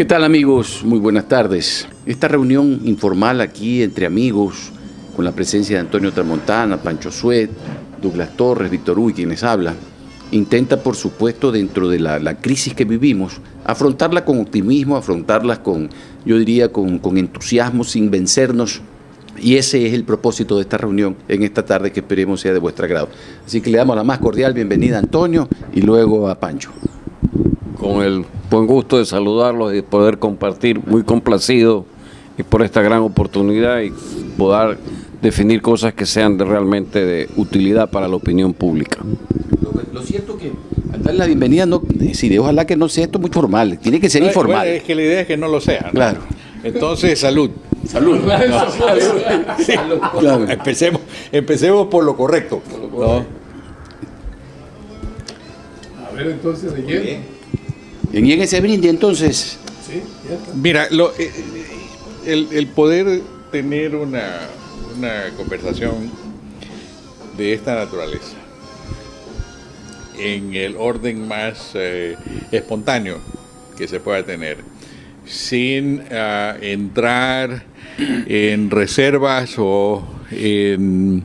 ¿Qué tal, amigos? Muy buenas tardes. Esta reunión informal aquí entre amigos, con la presencia de Antonio Tramontana, Pancho Suet, Douglas Torres, Víctor Huy, quienes hablan, intenta, por supuesto, dentro de la crisis que vivimos, afrontarla con optimismo, afrontarla con, yo diría, con entusiasmo, sin vencernos. Y ese es el propósito de esta reunión en esta tarde, que esperemos sea de vuestro agrado. Así que le damos la más cordial bienvenida a Antonio y luego a Pancho. Con el buen gusto de saludarlos y de poder compartir, muy complacido por esta gran oportunidad y poder definir cosas que sean realmente de utilidad para la opinión pública. Lo cierto que al darle la bienvenida, no, sí, ojalá que no sea esto muy formal, tiene que ser informal. Bueno, es que la idea es que no lo sea, ¿no? Claro. Entonces, salud. Salud. Sí. Claro. Empecemos por lo correcto. ¿No? A ver, entonces, ¿de quién? Y en ese brindis, entonces. Sí, ya está. Mira, el poder tener una conversación de esta naturaleza en el orden más espontáneo que se pueda tener, sin entrar en reservas o en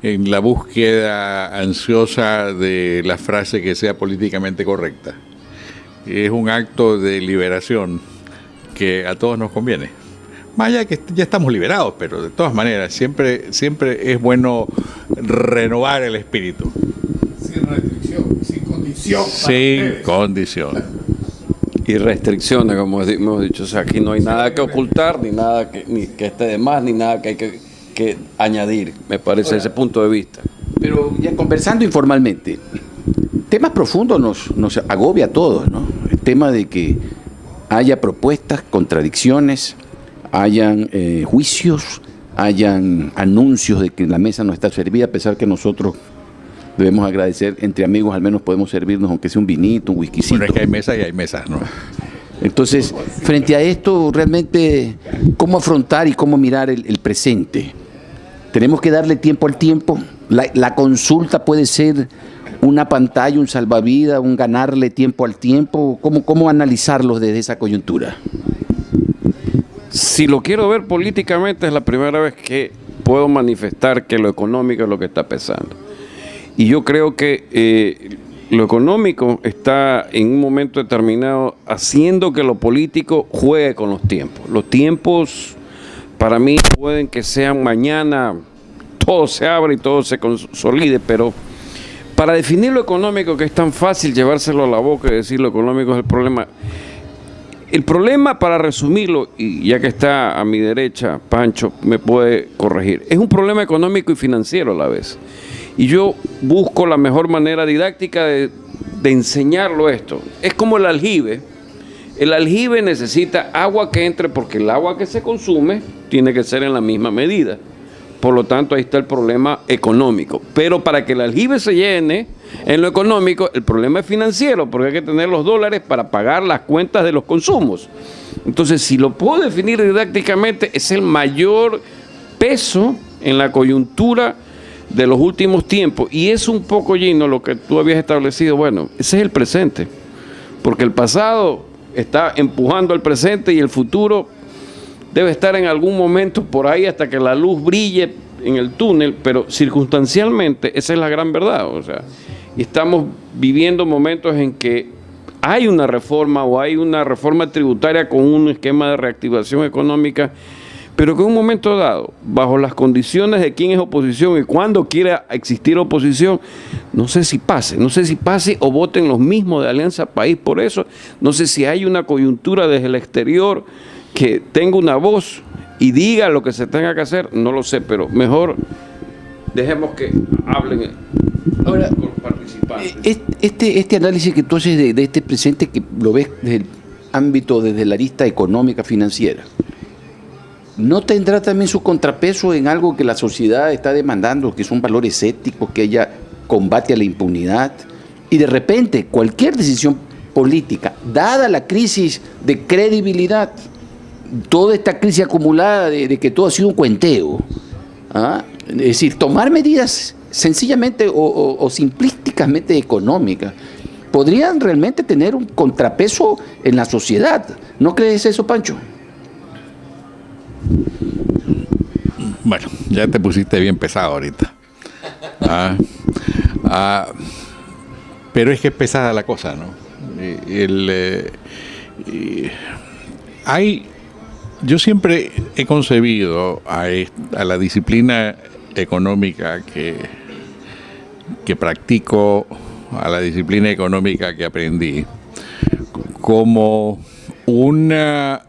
la búsqueda ansiosa de la frase que sea políticamente correcta. Es un acto de liberación que a todos nos conviene. Más allá que ya estamos liberados, pero de todas maneras siempre es bueno renovar el espíritu. Sin restricción, sin condición. Sin condición. Y restricciones, como hemos dicho. O sea, aquí no hay nada que ocultar, ni nada ni que esté de más, ni nada que hay que añadir, me parece, ese punto de vista. Pero ya conversando informalmente, temas profundos nos agobia a todos, ¿no? El tema de que haya propuestas, contradicciones, hayan juicios, hayan anuncios de que la mesa no está servida, a pesar que nosotros debemos agradecer, entre amigos al menos podemos servirnos, aunque sea un vinito, un whiskycito. Bueno, es que hay mesas y hay mesas, ¿no? Entonces, frente a esto, realmente, ¿cómo afrontar y cómo mirar el presente? Tenemos que darle tiempo al tiempo. La consulta puede ser una pantalla, un salvavidas, un ganarle tiempo al tiempo. ¿Cómo analizarlos desde esa coyuntura? Si lo quiero ver políticamente, es la primera vez que puedo manifestar que lo económico es lo que está pesando. Y yo creo que lo económico está en un momento determinado haciendo que lo político juegue con los tiempos. Los tiempos para mí pueden que sean mañana, todo se abre y todo se consolide, pero para definir lo económico, que es tan fácil llevárselo a la boca y decir lo económico es el problema, para resumirlo, y ya que está a mi derecha, Pancho me puede corregir, es un problema económico y financiero a la vez. Y yo busco la mejor manera didáctica de enseñarlo esto. Es como el aljibe. El aljibe necesita agua que entre porque el agua que se consume tiene que ser en la misma medida. Por lo tanto, ahí está el problema económico. Pero para que el aljibe se llene en lo económico, el problema es financiero, porque hay que tener los dólares para pagar las cuentas de los consumos. Entonces, si lo puedo definir didácticamente, es el mayor peso en la coyuntura de los últimos tiempos. Y es un poco, Gino, lo que tú habías establecido. Bueno, ese es el presente. Porque el pasado está empujando al presente y el futuro debe estar en algún momento por ahí hasta que la luz brille en el túnel, pero circunstancialmente esa es la gran verdad. O sea, estamos viviendo momentos en que hay una reforma o hay una reforma tributaria con un esquema de reactivación económica, pero que en un momento dado, bajo las condiciones de quién es oposición y cuándo quiera existir oposición, no sé si pase o voten los mismos de Alianza País por eso, no sé si hay una coyuntura desde el exterior que tenga una voz y diga lo que se tenga que hacer, no lo sé, pero mejor dejemos que hablen ahora los participantes. Este análisis que tú haces de este presente, que lo ves desde el ámbito, desde la arista económica, financiera, ¿no tendrá también su contrapeso en algo que la sociedad está demandando, que son valores éticos, que haya combate a la impunidad? Y de repente, cualquier decisión política, dada la crisis de credibilidad, toda esta crisis acumulada de que todo ha sido un cuenteo, ¿ah? Es decir, tomar medidas sencillamente o simplísticamente económicas, podrían realmente tener un contrapeso en la sociedad. ¿No crees eso, Pancho? Bueno, ya te pusiste bien pesado ahorita. Pero es que es pesada la cosa, ¿no? Yo siempre he concebido a la disciplina económica que practico, a la disciplina económica que aprendí, como una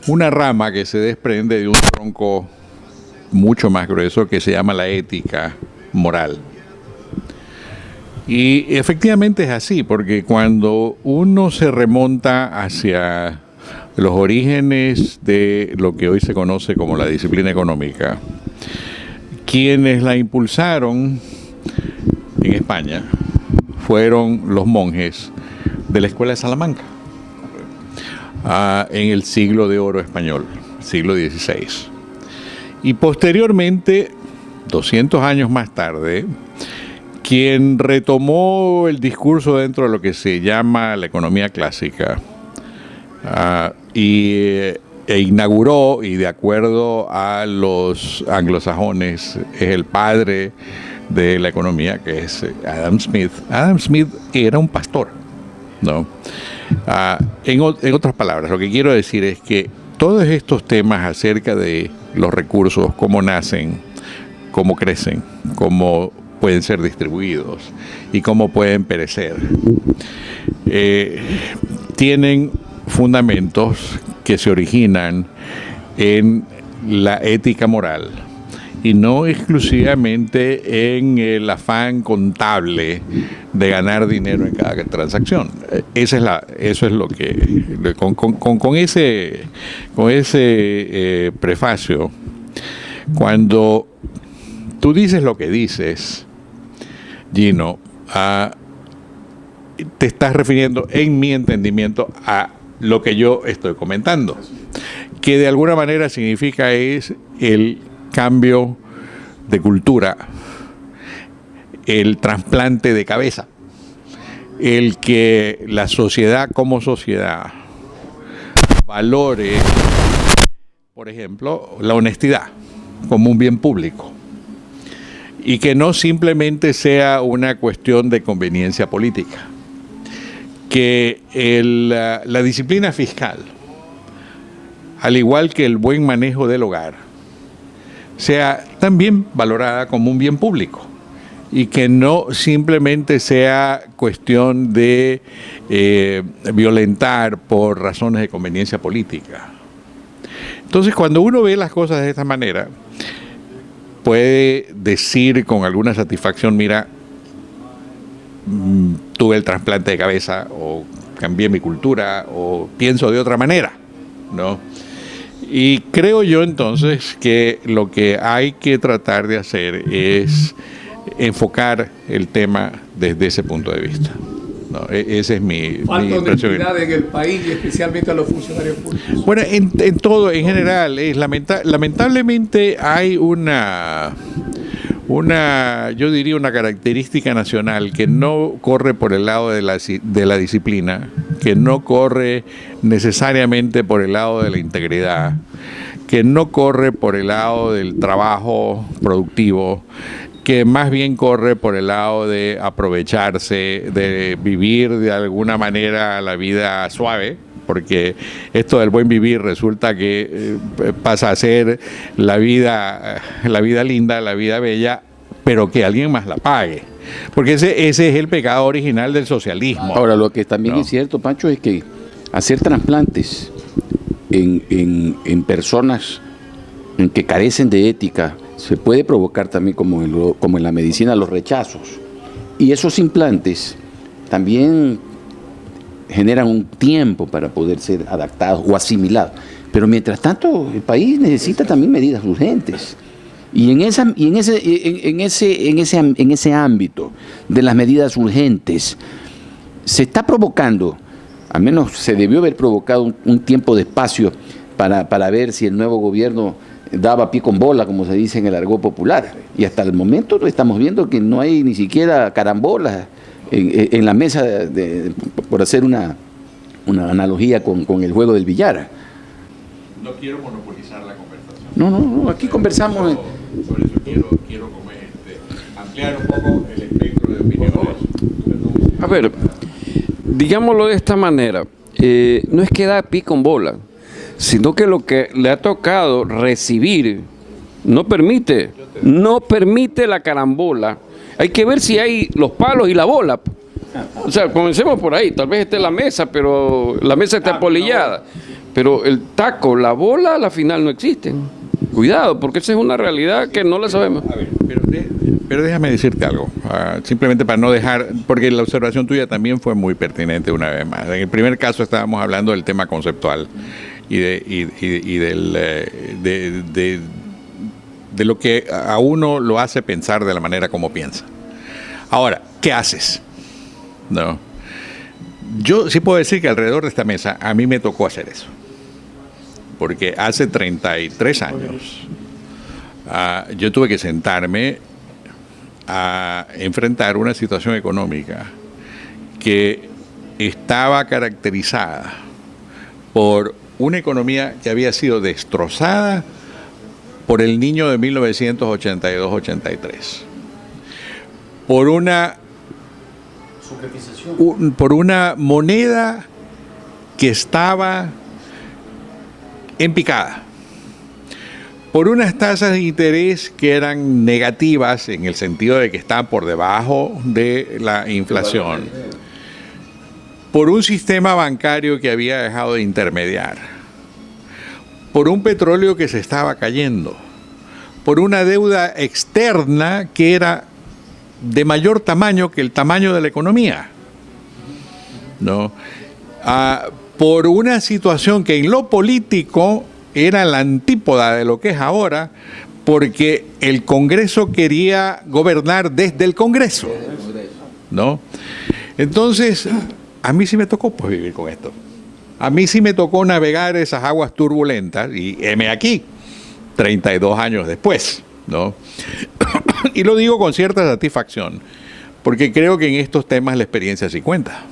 rama que se desprende de un tronco mucho más grueso que se llama la ética moral. Y efectivamente es así, porque cuando uno se remonta hacia los orígenes de lo que hoy se conoce como la disciplina económica, quienes la impulsaron en España fueron los monjes de la Escuela de Salamanca, en el siglo de oro español, siglo XVI. Y posteriormente, 200 años más tarde, quien retomó el discurso dentro de lo que se llama la economía clásica e inauguró, y de acuerdo a los anglosajones, es el padre de la economía, que es Adam Smith. Adam Smith era un pastor, ¿no? En otras palabras, lo que quiero decir es que todos estos temas acerca de los recursos, cómo nacen, cómo crecen, cómo pueden ser distribuidos y cómo pueden perecer, tienen fundamentos que se originan en la ética moral y no exclusivamente en el afán contable de ganar dinero en cada transacción. Eso es lo que con ese prefacio, cuando tú dices lo que dices, Gino, te estás refiriendo, en mi entendimiento, a lo que yo estoy comentando, que de alguna manera significa es el cambio de cultura, el trasplante de cabeza, el que la sociedad como sociedad valore, por ejemplo, la honestidad como un bien público y que no simplemente sea una cuestión de conveniencia política, que la disciplina fiscal, al igual que el buen manejo del hogar, sea también valorada como un bien público y que no simplemente sea cuestión de violentar por razones de conveniencia política. Entonces, cuando uno ve las cosas de esta manera, puede decir con alguna satisfacción, mira, tuve el trasplante de cabeza, o cambié mi cultura, o pienso de otra manera, ¿no? Y creo yo entonces que lo que hay que tratar de hacer es enfocar el tema desde ese punto de vista, ¿no? Ese es mi impresión. Honestidad en el país y especialmente a los funcionarios públicos. Bueno, en todo, en general, lamentablemente hay yo diría una característica nacional que no corre por el lado de la disciplina, que no corre necesariamente por el lado de la integridad, que no corre por el lado del trabajo productivo, que más bien corre por el lado de aprovecharse, de vivir de alguna manera la vida suave, porque esto del buen vivir resulta que pasa a ser la vida linda, la vida bella, pero que alguien más la pague. Porque ese es el pecado original del socialismo. Ahora, lo que también es cierto, Pancho, es que hacer trasplantes en personas en que carecen de ética se puede provocar también, como en la medicina, los rechazos. Y esos implantes también generan un tiempo para poder ser adaptados o asimilados. Pero mientras tanto, el país necesita también medidas urgentes. Y en ese ámbito de las medidas urgentes se está provocando, al menos se debió haber provocado un tiempo de espacio para ver si el nuevo gobierno daba pie con bola, como se dice en el argot popular. Y hasta el momento estamos viendo que no hay ni siquiera carambolas en la mesa, por hacer una analogía con el juego del billar. No quiero monopolizar la conversación. No, aquí conversamos. Por eso quiero ampliar un poco el espectro de opiniones. A ver, digámoslo de esta manera, no es que da pie con bola, sino que lo que le ha tocado recibir no permite la carambola. Hay que ver si hay los palos y la bola. O sea, comencemos por ahí, tal vez esté la mesa, pero la mesa está apolillada. Pero el taco, la bola, a la final no existen. Cuidado, porque esa es una realidad que no la sabemos. A ver, pero déjame decirte algo, simplemente para no dejar, porque la observación tuya también fue muy pertinente una vez más. En el primer caso estábamos hablando del tema conceptual y de lo que a uno lo hace pensar de la manera como piensa. Ahora, ¿qué haces? No. Yo sí puedo decir que alrededor de esta mesa a mí me tocó hacer eso. Porque hace 33 años yo tuve que sentarme a enfrentar una situación económica que estaba caracterizada por una economía que había sido destrozada por el niño de 1982-83, por una moneda que estaba en picada, por unas tasas de interés que eran negativas en el sentido de que estaban por debajo de la inflación, por un sistema bancario que había dejado de intermediar, por un petróleo que se estaba cayendo, por una deuda externa que era de mayor tamaño que el tamaño de la economía, ¿no? Por una situación que en lo político era la antípoda de lo que es ahora, porque el Congreso quería gobernar desde el Congreso, ¿no? Entonces, a mí sí me tocó pues vivir con esto. A mí sí me tocó navegar esas aguas turbulentas y heme aquí, 32 años después, ¿no? Y lo digo con cierta satisfacción, porque creo que en estos temas la experiencia sí cuenta,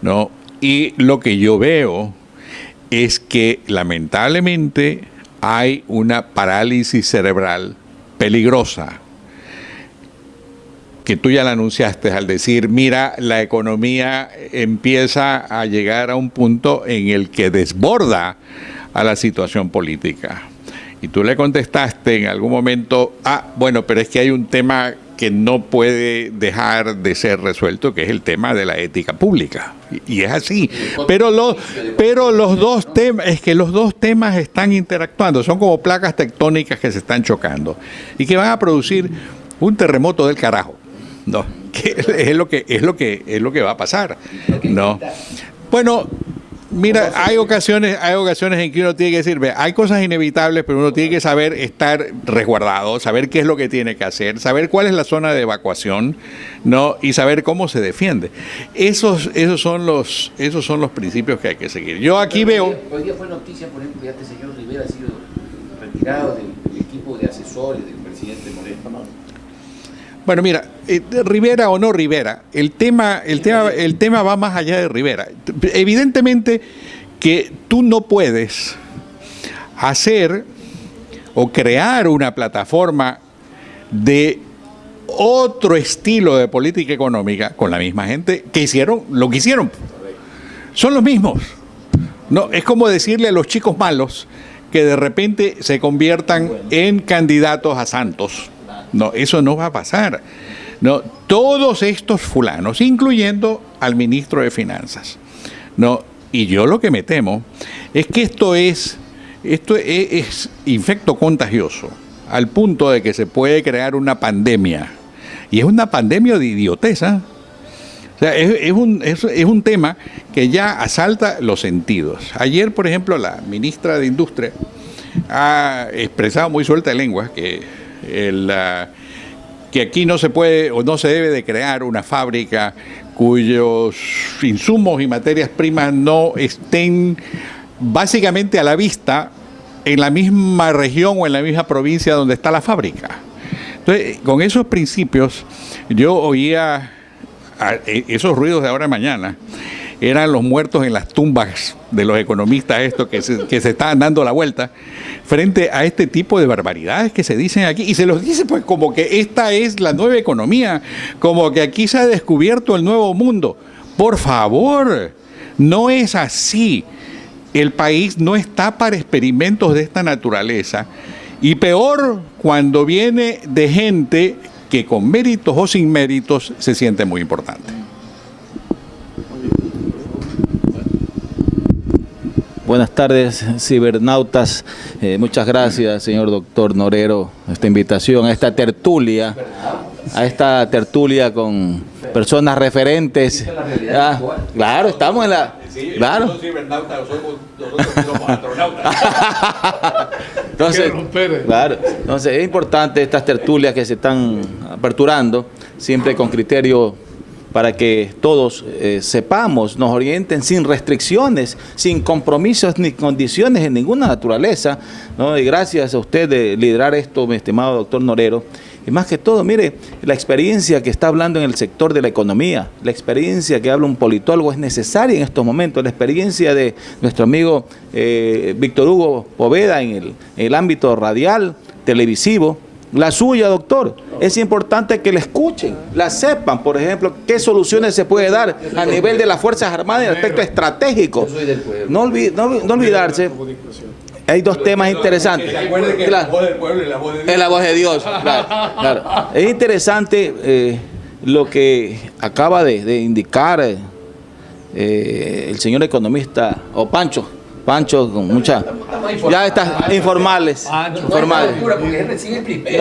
¿no? Y lo que yo veo es que lamentablemente hay una parálisis cerebral peligrosa, que tú ya la anunciaste al decir, mira, la economía empieza a llegar a un punto en el que desborda a la situación política. Y tú le contestaste en algún momento, bueno, pero es que hay un tema que no puede dejar de ser resuelto, que es el tema de la ética pública. Y es así. Pero los dos temas, es que los dos temas están interactuando, son como placas tectónicas que se están chocando y que van a producir un terremoto del carajo, ¿no? Que es lo que va a pasar, ¿no? Bueno, mira, hay ocasiones en que uno tiene que decir, hay cosas inevitables, pero uno tiene que saber estar resguardado, saber qué es lo que tiene que hacer, saber cuál es la zona de evacuación, ¿no? Y saber cómo se defiende. Esos son los principios que hay que seguir. Yo aquí veo. Hoy día fue noticia, por ejemplo, que este señor Rivera ha sido retirado del equipo de asesores del presidente Moreno. Bueno, mira, Rivera o no Rivera, el tema va más allá de Rivera. Evidentemente que tú no puedes hacer o crear una plataforma de otro estilo de política económica con la misma gente que hicieron lo que hicieron. Son los mismos. No, es como decirle a los chicos malos que de repente se conviertan en candidatos a santos. No, eso no va a pasar. No, todos estos fulanos, incluyendo al ministro de Finanzas, no, y yo lo que me temo es que esto es infecto contagioso, al punto de que se puede crear una pandemia, y es una pandemia de idioteza. O sea, es un tema que ya asalta los sentidos. Ayer, por ejemplo, la ministra de Industria ha expresado muy suelta de lengua que aquí no se puede o no se debe de crear una fábrica cuyos insumos y materias primas no estén básicamente a la vista en la misma región o en la misma provincia donde está la fábrica. Entonces, con esos principios, yo oía esos ruidos de ahora a mañana eran los muertos en las tumbas de los economistas estos que se están dando la vuelta frente a este tipo de barbaridades que se dicen aquí. Y se los dice pues como que esta es la nueva economía, como que aquí se ha descubierto el nuevo mundo. Por favor, no es así. El país no está para experimentos de esta naturaleza. Y peor cuando viene de gente que con méritos o sin méritos se siente muy importante. Buenas tardes, cibernautas. Muchas gracias, señor doctor Norero, esta invitación a esta tertulia con personas referentes. Claro, estamos en la... Claro. Los cibernautas somos astronautas. Entonces es importante estas tertulias que se están aperturando, siempre con criterio para que todos sepamos, nos orienten sin restricciones, sin compromisos ni condiciones en ninguna naturaleza, ¿no? Y gracias a usted de liderar esto, mi estimado doctor Norero. Y más que todo, mire, la experiencia que está hablando en el sector de la economía, la experiencia que habla un politólogo es necesaria en estos momentos, la experiencia de nuestro amigo Víctor Hugo Poveda en el ámbito radial, televisivo, la suya, doctor. Es importante que la escuchen, la sepan, por ejemplo, qué soluciones se puede dar a nivel de las Fuerzas Armadas en el aspecto estratégico. No olvidarse. Hay dos temas interesantes. La voz del pueblo y la voz de Dios. Es la voz de Dios. Claro. Es interesante lo que acaba de indicar el señor economista, o Pancho, con mucha... Ya está, informales. No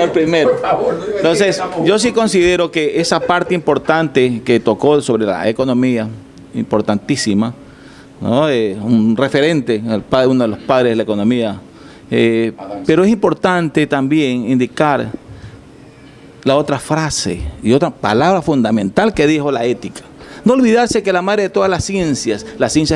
el primero. Entonces, yo sí considero que esa parte importante que tocó sobre la economía, importantísima, ¿no? Un referente, uno de los padres de la economía. Pero es importante también indicar la otra frase y otra palabra fundamental que dijo la ética. No olvidarse que la madre de todas las ciencias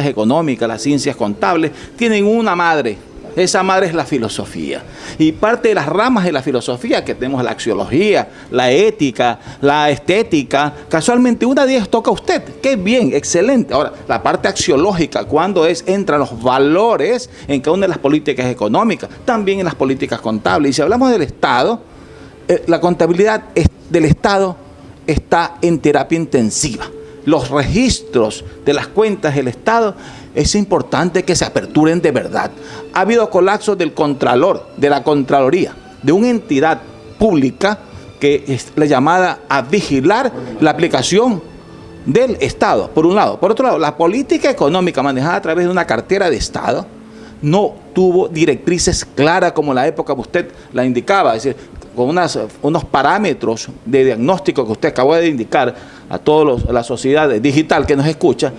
económicas, las ciencias contables, tienen una madre. Esa madre es la filosofía. Y parte de las ramas de la filosofía que tenemos, la axiología, la ética, la estética, casualmente una de ellas toca a usted. ¡Qué bien! ¡Excelente! Ahora, la parte axiológica, cuando entran los valores en cada una de las políticas económicas, también en las políticas contables. Y si hablamos del Estado, la contabilidad del Estado está en terapia intensiva. Los registros de las cuentas del Estado es importante que se aperturen de verdad. Ha habido colapso del Contralor, de la Contraloría, de una entidad pública que es la llamada a vigilar la aplicación del Estado, por un lado. Por otro lado, la política económica manejada a través de una cartera de Estado no tuvo directrices claras como la época que usted la indicaba, es decir, con unos parámetros de diagnóstico que usted acabó de indicar a toda la sociedad digital que nos escucha.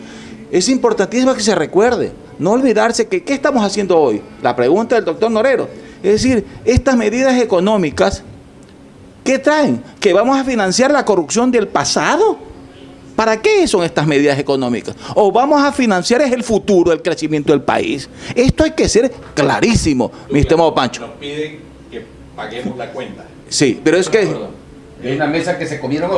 Es importantísimo que se recuerde, no olvidarse que ¿qué estamos haciendo hoy? La pregunta del doctor Norero. Es decir, estas medidas económicas, ¿qué traen? ¿Que vamos a financiar la corrupción del pasado? ¿Para qué son estas medidas económicas? ¿O vamos a financiar el futuro, el crecimiento del país? Esto hay que ser clarísimo, mi estimado Pancho. Nos piden que paguemos la cuenta. Sí, pero es que... Hay una mesa que se comieron.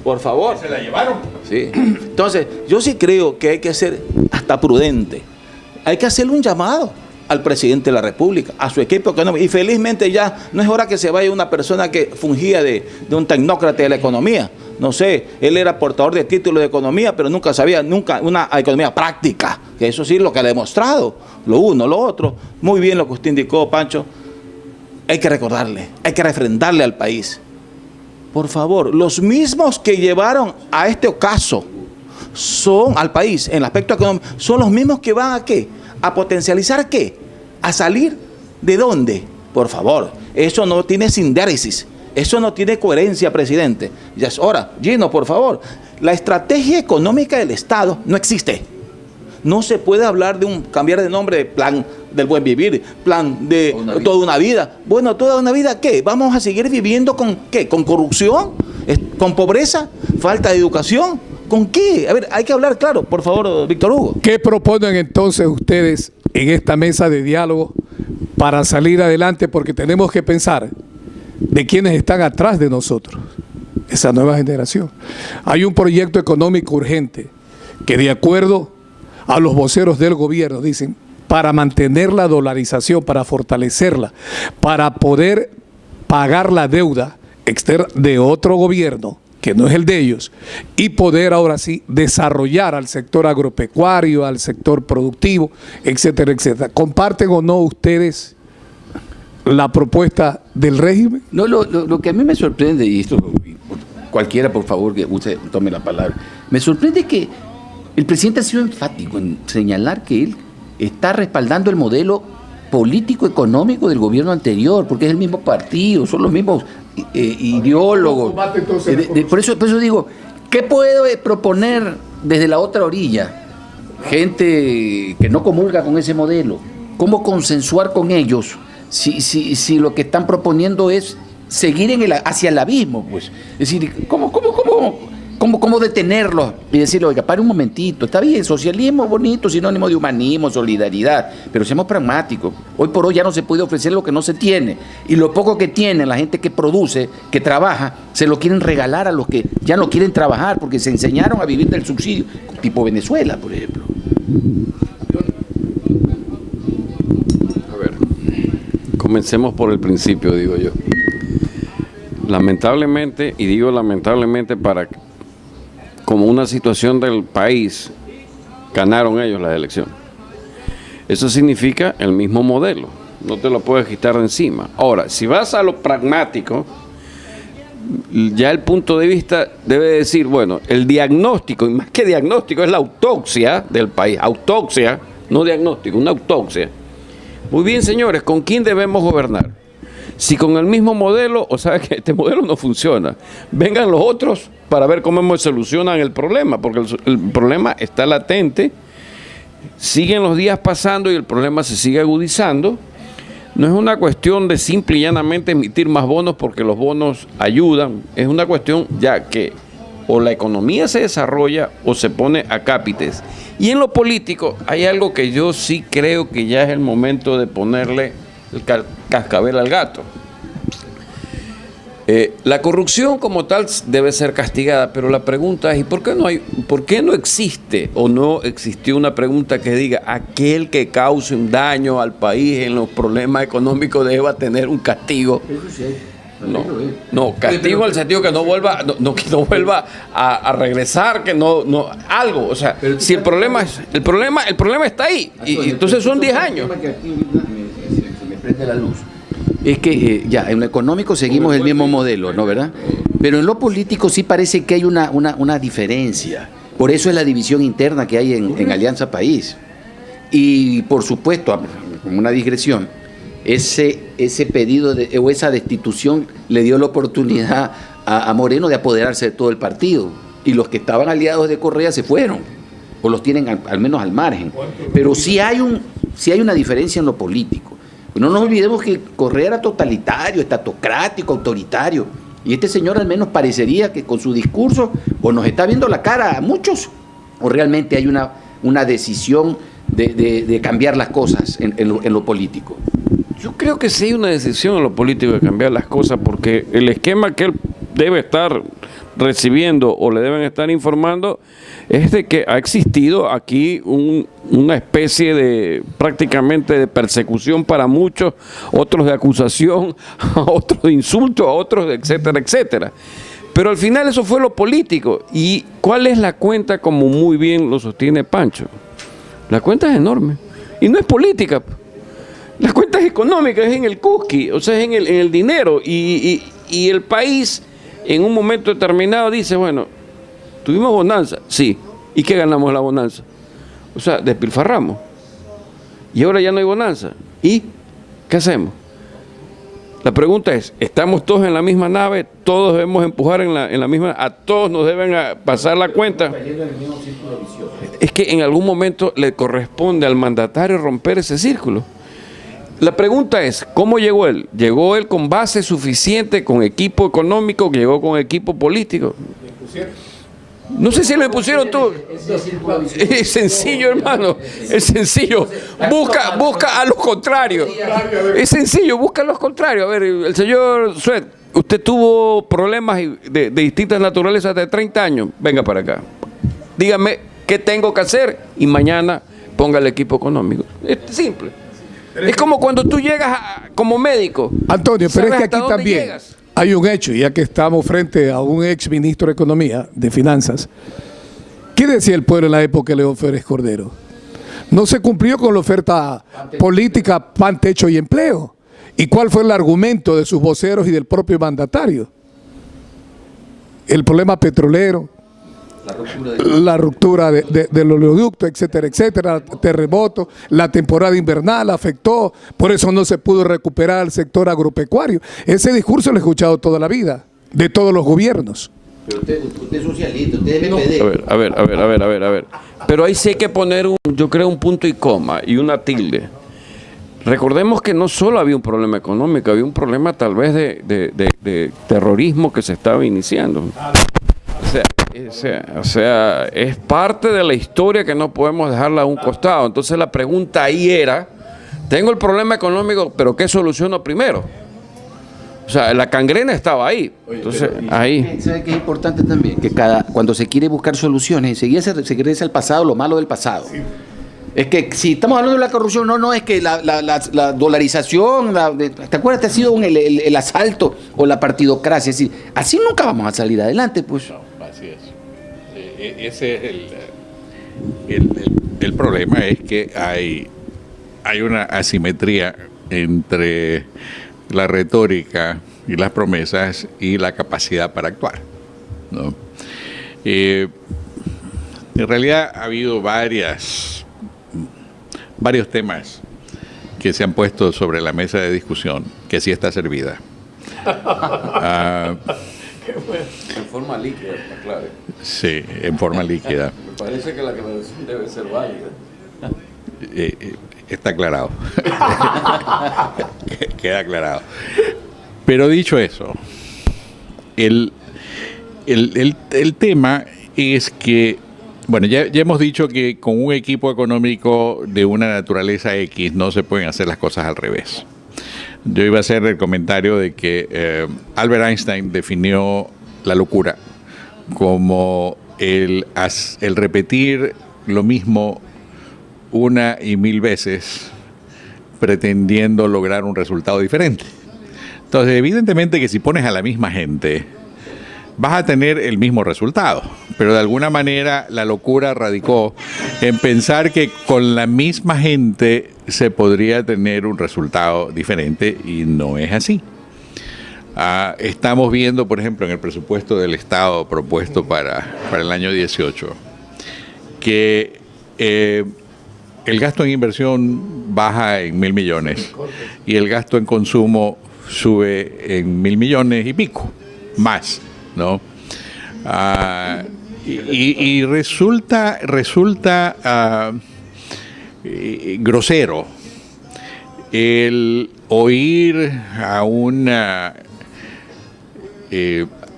Por favor. Se la llevaron. Sí. Entonces, yo sí creo que hay que ser hasta prudente. Hay que hacerle un llamado al presidente de la República, a su equipo económico. Y felizmente ya no es hora que se vaya una persona que fungía de un tecnócrata de la economía. No sé, él era portador de títulos de economía, pero nunca sabía, una economía práctica. Que eso sí es lo que ha demostrado. Lo uno, lo otro. Muy bien lo que usted indicó, Pancho. Hay que recordarle, hay que refrendarle al país. Por favor, los mismos que llevaron a este ocaso al país en el aspecto económico, son los mismos que van ¿a qué? ¿A potencializar qué? ¿A salir de dónde? Por favor, eso no tiene sindéresis, eso no tiene coherencia, presidente. Ya es hora. Gino, por favor, la estrategia económica del Estado no existe. No se puede hablar de cambiar de nombre de plan del buen vivir, plan de toda una vida. Bueno, toda una vida, ¿qué? ¿Vamos a seguir viviendo con qué? ¿Con corrupción? ¿Con pobreza? ¿Falta de educación? ¿Con qué? A ver, hay que hablar claro, por favor, Víctor Hugo. ¿Qué proponen entonces ustedes en esta mesa de diálogo para salir adelante? Porque tenemos que pensar de quienes están atrás de nosotros. esa nueva generación. Hay un proyecto económico urgente que, de acuerdo a los voceros del gobierno, dicen, para mantener la dolarización, para fortalecerla, para poder pagar la deuda externa de otro gobierno, que no es el de ellos, y poder ahora sí desarrollar al sector agropecuario, al sector productivo, etcétera, etcétera. ¿Comparten o no ustedes la propuesta del régimen? No, lo que a mí me sorprende, y esto cualquiera por favor que usted tome la palabra, me sorprende que el presidente ha sido enfático en señalar que él está respaldando el modelo político-económico del gobierno anterior, porque es el mismo partido, son los mismos ideólogos. Por eso digo, ¿qué puede proponer desde la otra orilla? Gente que no comulga con ese modelo. ¿Cómo consensuar con ellos si lo que están proponiendo es seguir hacia el abismo? Pues, es decir, ¿cómo detenerlos y decirle, oiga, pare un momentito, está bien, socialismo bonito, sinónimo de humanismo, solidaridad, pero seamos pragmáticos. Hoy por hoy ya no se puede ofrecer lo que no se tiene, y lo poco que tiene la gente que produce, que trabaja, se lo quieren regalar a los que ya no quieren trabajar porque se enseñaron a vivir del subsidio, tipo Venezuela, por ejemplo. A ver, comencemos por el principio, digo yo. Lamentablemente, y digo lamentablemente como una situación del país, ganaron ellos las elecciones. Eso significa el mismo modelo, no te lo puedes quitar de encima. Ahora, si vas a lo pragmático, ya el punto de vista debe decir, bueno, el diagnóstico, y más que diagnóstico, es la autopsia del país, autopsia, no diagnóstico, una autopsia. Muy bien, señores, ¿con quién debemos gobernar? Si con el mismo modelo, o sea que este modelo no funciona, vengan los otros para ver cómo solucionan el problema, porque el problema está latente, siguen los días pasando y el problema se sigue agudizando. No es una cuestión de simple y llanamente emitir más bonos porque los bonos ayudan, es una cuestión ya que o la economía se desarrolla o se pone a cápites. Y en lo político hay algo que yo sí creo que ya es el momento de ponerle el cascabel al gato. La corrupción como tal debe ser castigada, pero la pregunta es, ¿y por qué no existe o no existió una pregunta que diga aquel que cause un daño al país en los problemas económicos deba tener un castigo? No, castigo en el sentido que no vuelva, que no vuelva a regresar, que no algo, o sea, pero si el problema está ahí, y entonces son 10 años. Se me prende la luz. Es que ya, en lo económico seguimos el mismo modelo, ¿no, verdad? Pero en lo político sí parece que hay una diferencia. Por eso es la división interna que hay en Alianza País. Y por supuesto, como una digresión, ese pedido o esa destitución le dio la oportunidad a Moreno de apoderarse de todo el partido. Y los que estaban aliados de Correa se fueron, o los tienen al menos al margen. Pero sí hay una diferencia en lo político. No nos olvidemos que Correa era totalitario, estatocrático, autoritario. Y este señor al menos parecería que con su discurso o nos está viendo la cara a muchos, o realmente hay una decisión de cambiar las cosas en lo político. Yo creo que sí hay una decisión en lo político de cambiar las cosas, porque el esquema que él debe estar recibiendo o le deben estar informando es de que ha existido aquí una especie de prácticamente de persecución para muchos, otros de acusación, a otros de insulto, a otros de etcétera, etcétera. Pero al final eso fue lo político. ¿Y cuál es la cuenta? Como muy bien lo sostiene Pancho, la cuenta es enorme y no es política. La cuenta es económica, es en el cusqui, o sea, es en el dinero, y el país en un momento determinado dice, bueno, tuvimos bonanza, sí, ¿y qué ganamos la bonanza? O sea, despilfarramos, y ahora ya no hay bonanza, ¿y qué hacemos? La pregunta es, ¿estamos todos en la misma nave? ¿Todos debemos empujar en la misma? ¿A todos nos deben pasar la cuenta? Es que en algún momento le corresponde al mandatario romper ese círculo. La pregunta es, ¿cómo llegó él? ¿Llegó él con base suficiente, con equipo económico, llegó con equipo político? No sé si lo impusieron todos. Es sencillo, hermano. Es sencillo. Busca a los contrarios. Es sencillo, busca a los contrarios. A ver, el señor Suet, usted tuvo problemas de distintas naturalezas de 30 años, venga para acá. Dígame qué tengo que hacer y mañana ponga el equipo económico. Es simple. Es como cuando tú llegas como médico. Antonio, pero es que aquí también llegas. hay un hecho, ya que estamos frente a un ex ministro de Economía, de Finanzas. ¿Qué decía el pueblo en la época de León Férez Cordero? No se cumplió con la oferta política pan, techo y empleo. ¿Y cuál fue el argumento de sus voceros y del propio mandatario? El problema petrolero, la ruptura del oleoducto, etcétera, etcétera, terremoto, la temporada invernal afectó, por eso no se pudo recuperar el sector agropecuario. Ese discurso lo he escuchado toda la vida, de todos los gobiernos. Pero usted es socialista, usted es MPD. A ver. Pero ahí sí hay que poner, yo creo, un punto y coma y una tilde. Recordemos que no solo había un problema económico, había un problema tal vez de terrorismo que se estaba iniciando. O sea, es parte de la historia que no podemos dejarla a un costado. Entonces la pregunta ahí era, tengo el problema económico, pero ¿qué soluciono primero? O sea, la cangrena estaba ahí. Entonces, ahí. ¿Sabe qué es importante también? Que cuando se quiere buscar soluciones, enseguida se regresa al pasado, lo malo del pasado. Sí. Es que si estamos hablando de la corrupción, no es que la dolarización, ¿te acuerdas que ha sido el asalto o la partidocracia? Así nunca vamos a salir adelante, pues. No, así es. Ese es el problema, es que hay una asimetría entre la retórica y las promesas y la capacidad para actuar, ¿no? En realidad ha habido varios temas que se han puesto sobre la mesa de discusión, que sí está servida. En forma líquida, está claro. Sí, en forma líquida. Me parece que la aclaración debe ser válida. Está aclarado. Queda aclarado. Pero dicho eso, el tema es que, bueno, ya hemos dicho que con un equipo económico de una naturaleza X no se pueden hacer las cosas al revés. Yo iba a hacer el comentario de que Albert Einstein definió la locura como el repetir lo mismo una y mil veces pretendiendo lograr un resultado diferente. Entonces, evidentemente que si pones a la misma gente, vas a tener el mismo resultado, pero de alguna manera la locura radicó en pensar que con la misma gente se podría tener un resultado diferente y no es así. Estamos viendo, por ejemplo, en el presupuesto del Estado propuesto para el año 18, que el gasto en inversión baja en 1.000 millones y el gasto en consumo sube en 1.000 millones y pico, más, ¿no? Y resulta grosero el oír a una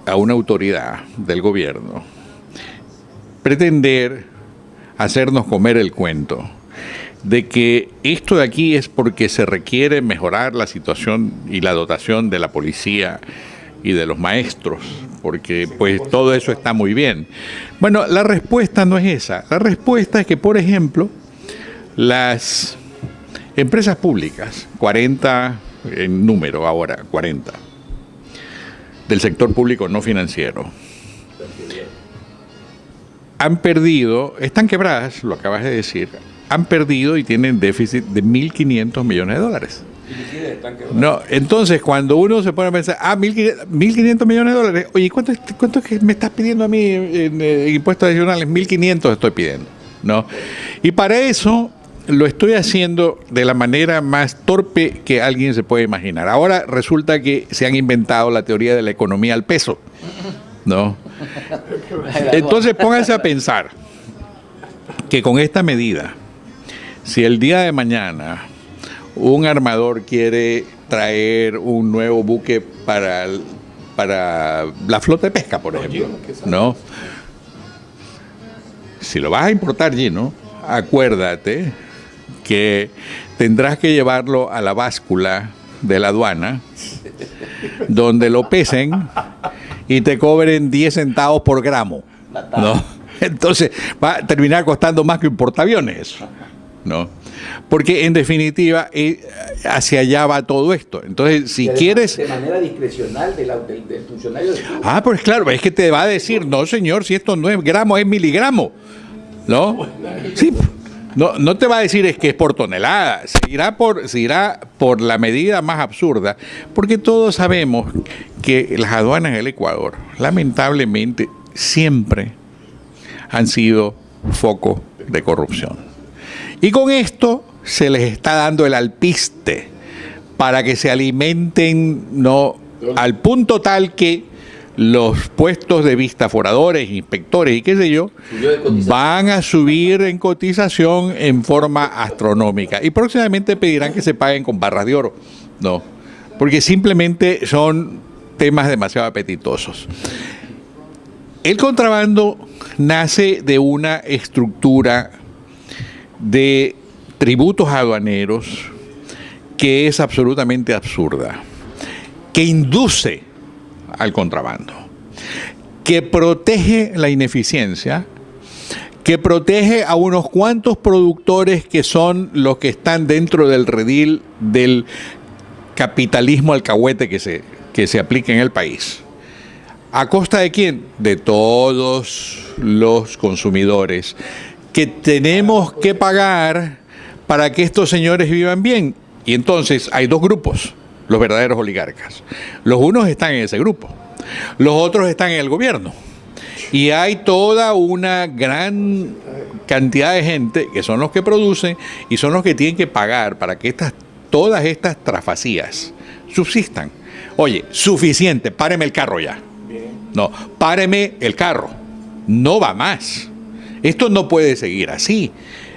autoridad del gobierno pretender hacernos comer el cuento de que esto de aquí es porque se requiere mejorar la situación y la dotación de la policía y de los maestros, porque pues todo eso está muy bien. Bueno, la respuesta no es esa. La respuesta es que, por ejemplo, las empresas públicas, 40 en número ahora, 40, del sector público no financiero, han perdido, están quebradas, lo acabas de decir, han perdido y tienen déficit de 1.500 millones de dólares. No, entonces cuando uno se pone a pensar, 1.500 millones de dólares, oye, ¿cuánto es que me estás pidiendo a mí en impuestos adicionales? 1.500 estoy pidiendo, ¿no? Y para eso lo estoy haciendo de la manera más torpe que alguien se puede imaginar. Ahora resulta que se han inventado la teoría de la economía al peso, ¿no? Entonces pónganse a pensar que con esta medida, si el día de mañana un armador quiere traer un nuevo buque para la flota de pesca, por ejemplo, ¿no? Si lo vas a importar lleno, acuérdate que tendrás que llevarlo a la báscula de la aduana donde lo pesen y te cobren 10 centavos por gramo, ¿no? Entonces va a terminar costando más que un portaaviones, ¿no? Porque en definitiva hacia allá va todo esto. Entonces, si quieres... De manera discrecional del funcionario de... Pues claro, es que te va a decir, no señor, si esto no es gramo, es miligramo, ¿no? Sí. No te va a decir es que es por tonelada, se irá por la medida más absurda, porque todos sabemos que las aduanas del Ecuador, lamentablemente, siempre han sido foco de corrupción. Y con esto se les está dando el alpiste para que se alimenten, ¿no?, al punto tal que los puestos de vistaforadores, inspectores y qué sé yo, van a subir en cotización en forma astronómica. Y próximamente pedirán que se paguen con barras de oro. No, porque simplemente son temas demasiado apetitosos. El contrabando nace de una estructura de tributos aduaneros que es absolutamente absurda, que induce al contrabando, que protege la ineficiencia, que protege a unos cuantos productores que son los que están dentro del redil del capitalismo alcahuete que se aplica en el país. ¿A costa de quién? De todos los consumidores que tenemos que pagar para que estos señores vivan bien. Y entonces hay dos grupos, los verdaderos oligarcas. Los unos están en ese grupo, los otros están en el gobierno. Y hay toda una gran cantidad de gente que son los que producen y son los que tienen que pagar para que todas estas trafacías subsistan. Oye, suficiente, páreme el carro ya. No, páreme el carro. No va más. Esto no puede seguir así.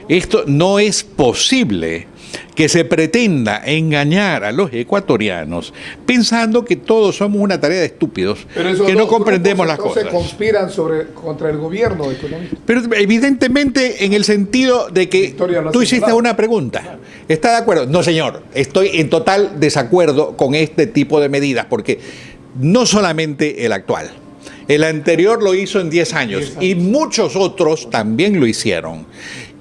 Esto no es posible que se pretenda engañar a los ecuatorianos pensando que todos somos una tarea de estúpidos, que no comprendemos las cosas. Conspiran contra el gobierno económico. Pero evidentemente en el sentido de que tú hiciste una pregunta. ¿Está de acuerdo? No, señor. Estoy en total desacuerdo con este tipo de medidas, porque no solamente el actual. El anterior lo hizo en 10 años y muchos otros también lo hicieron.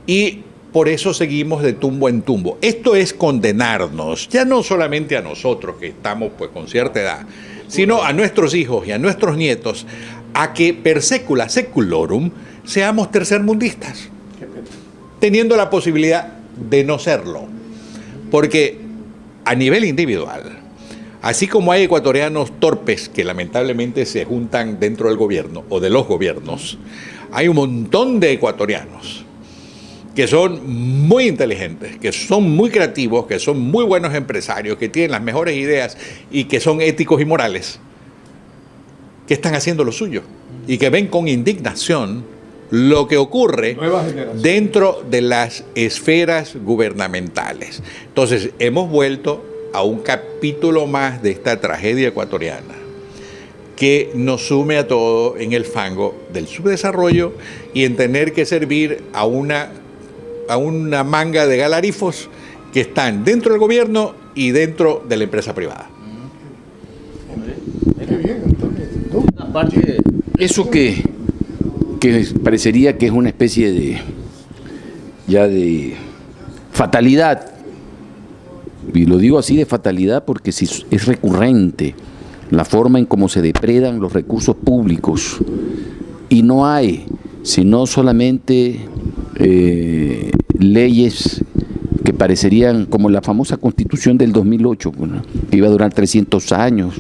Y por eso seguimos de tumbo en tumbo. Esto es condenarnos, ya no solamente a nosotros que estamos pues con cierta edad, sino a nuestros hijos y a nuestros nietos, a que per secula seculorum seamos tercermundistas, teniendo la posibilidad de no serlo. Porque a nivel individual, así como hay ecuatorianos torpes que lamentablemente se juntan dentro del gobierno o de los gobiernos, hay un montón de ecuatorianos que son muy inteligentes, que son muy creativos, que son muy buenos empresarios, que tienen las mejores ideas y que son éticos y morales, que están haciendo lo suyo y que ven con indignación lo que ocurre dentro de las esferas gubernamentales. Entonces, hemos vuelto a un capítulo más de esta tragedia ecuatoriana que nos sume a todo en el fango del subdesarrollo y en tener que servir a una manga de galarifos que están dentro del gobierno y dentro de la empresa privada. Eso que parecería que es una especie de fatalidad, y lo digo así de fatalidad porque si es recurrente la forma en cómo se depredan los recursos públicos y no hay sino solamente leyes que parecerían como la famosa Constitución del 2008, bueno, que iba a durar 300 años,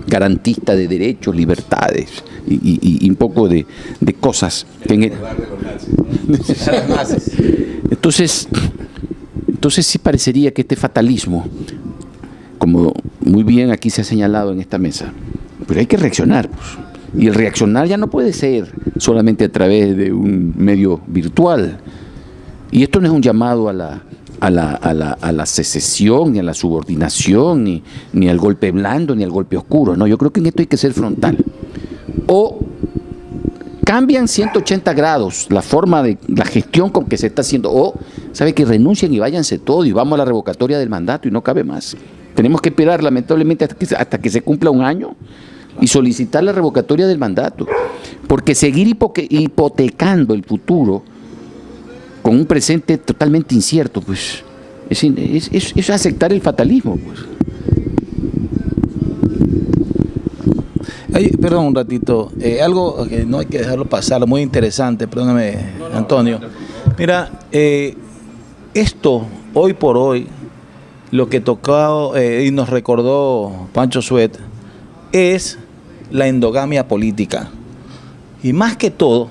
garantista de derechos, libertades y un poco de cosas. Entonces sí parecería que este fatalismo, como muy bien aquí se ha señalado en esta mesa, pero hay que reaccionar, pues. Y el reaccionar ya no puede ser solamente a través de un medio virtual. Y esto no es un llamado a la secesión, ni a la subordinación, ni al golpe blando, ni al golpe oscuro. No, yo creo que en esto hay que ser frontal. O cambian 180 grados la forma de la gestión con que se está haciendo, o sabe que renuncien y váyanse todos y vamos a la revocatoria del mandato y no cabe más. Tenemos que esperar lamentablemente hasta que se cumpla un año y solicitar la revocatoria del mandato, porque seguir hipotecando el futuro con un presente totalmente incierto, pues es aceptar el fatalismo, pues. Perdón un ratito, algo que no hay que dejarlo pasar, muy interesante, perdóname, Antonio. Mira, esto, hoy por hoy, lo que tocó y nos recordó Pancho Suet, es la endogamia política. Y más que todo,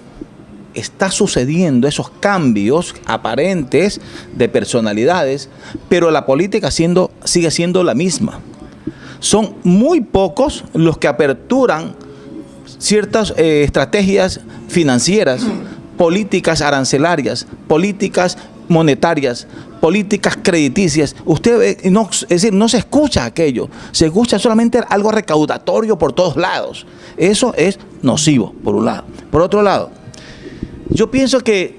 está sucediendo esos cambios aparentes de personalidades, pero la política sigue siendo la misma. Son muy pocos los que aperturan ciertas estrategias financieras, políticas arancelarias, políticas monetarias, políticas crediticias. Usted ve, es decir, no se escucha aquello, se escucha solamente algo recaudatorio por todos lados. Eso es nocivo, por un lado. Por otro lado, yo pienso que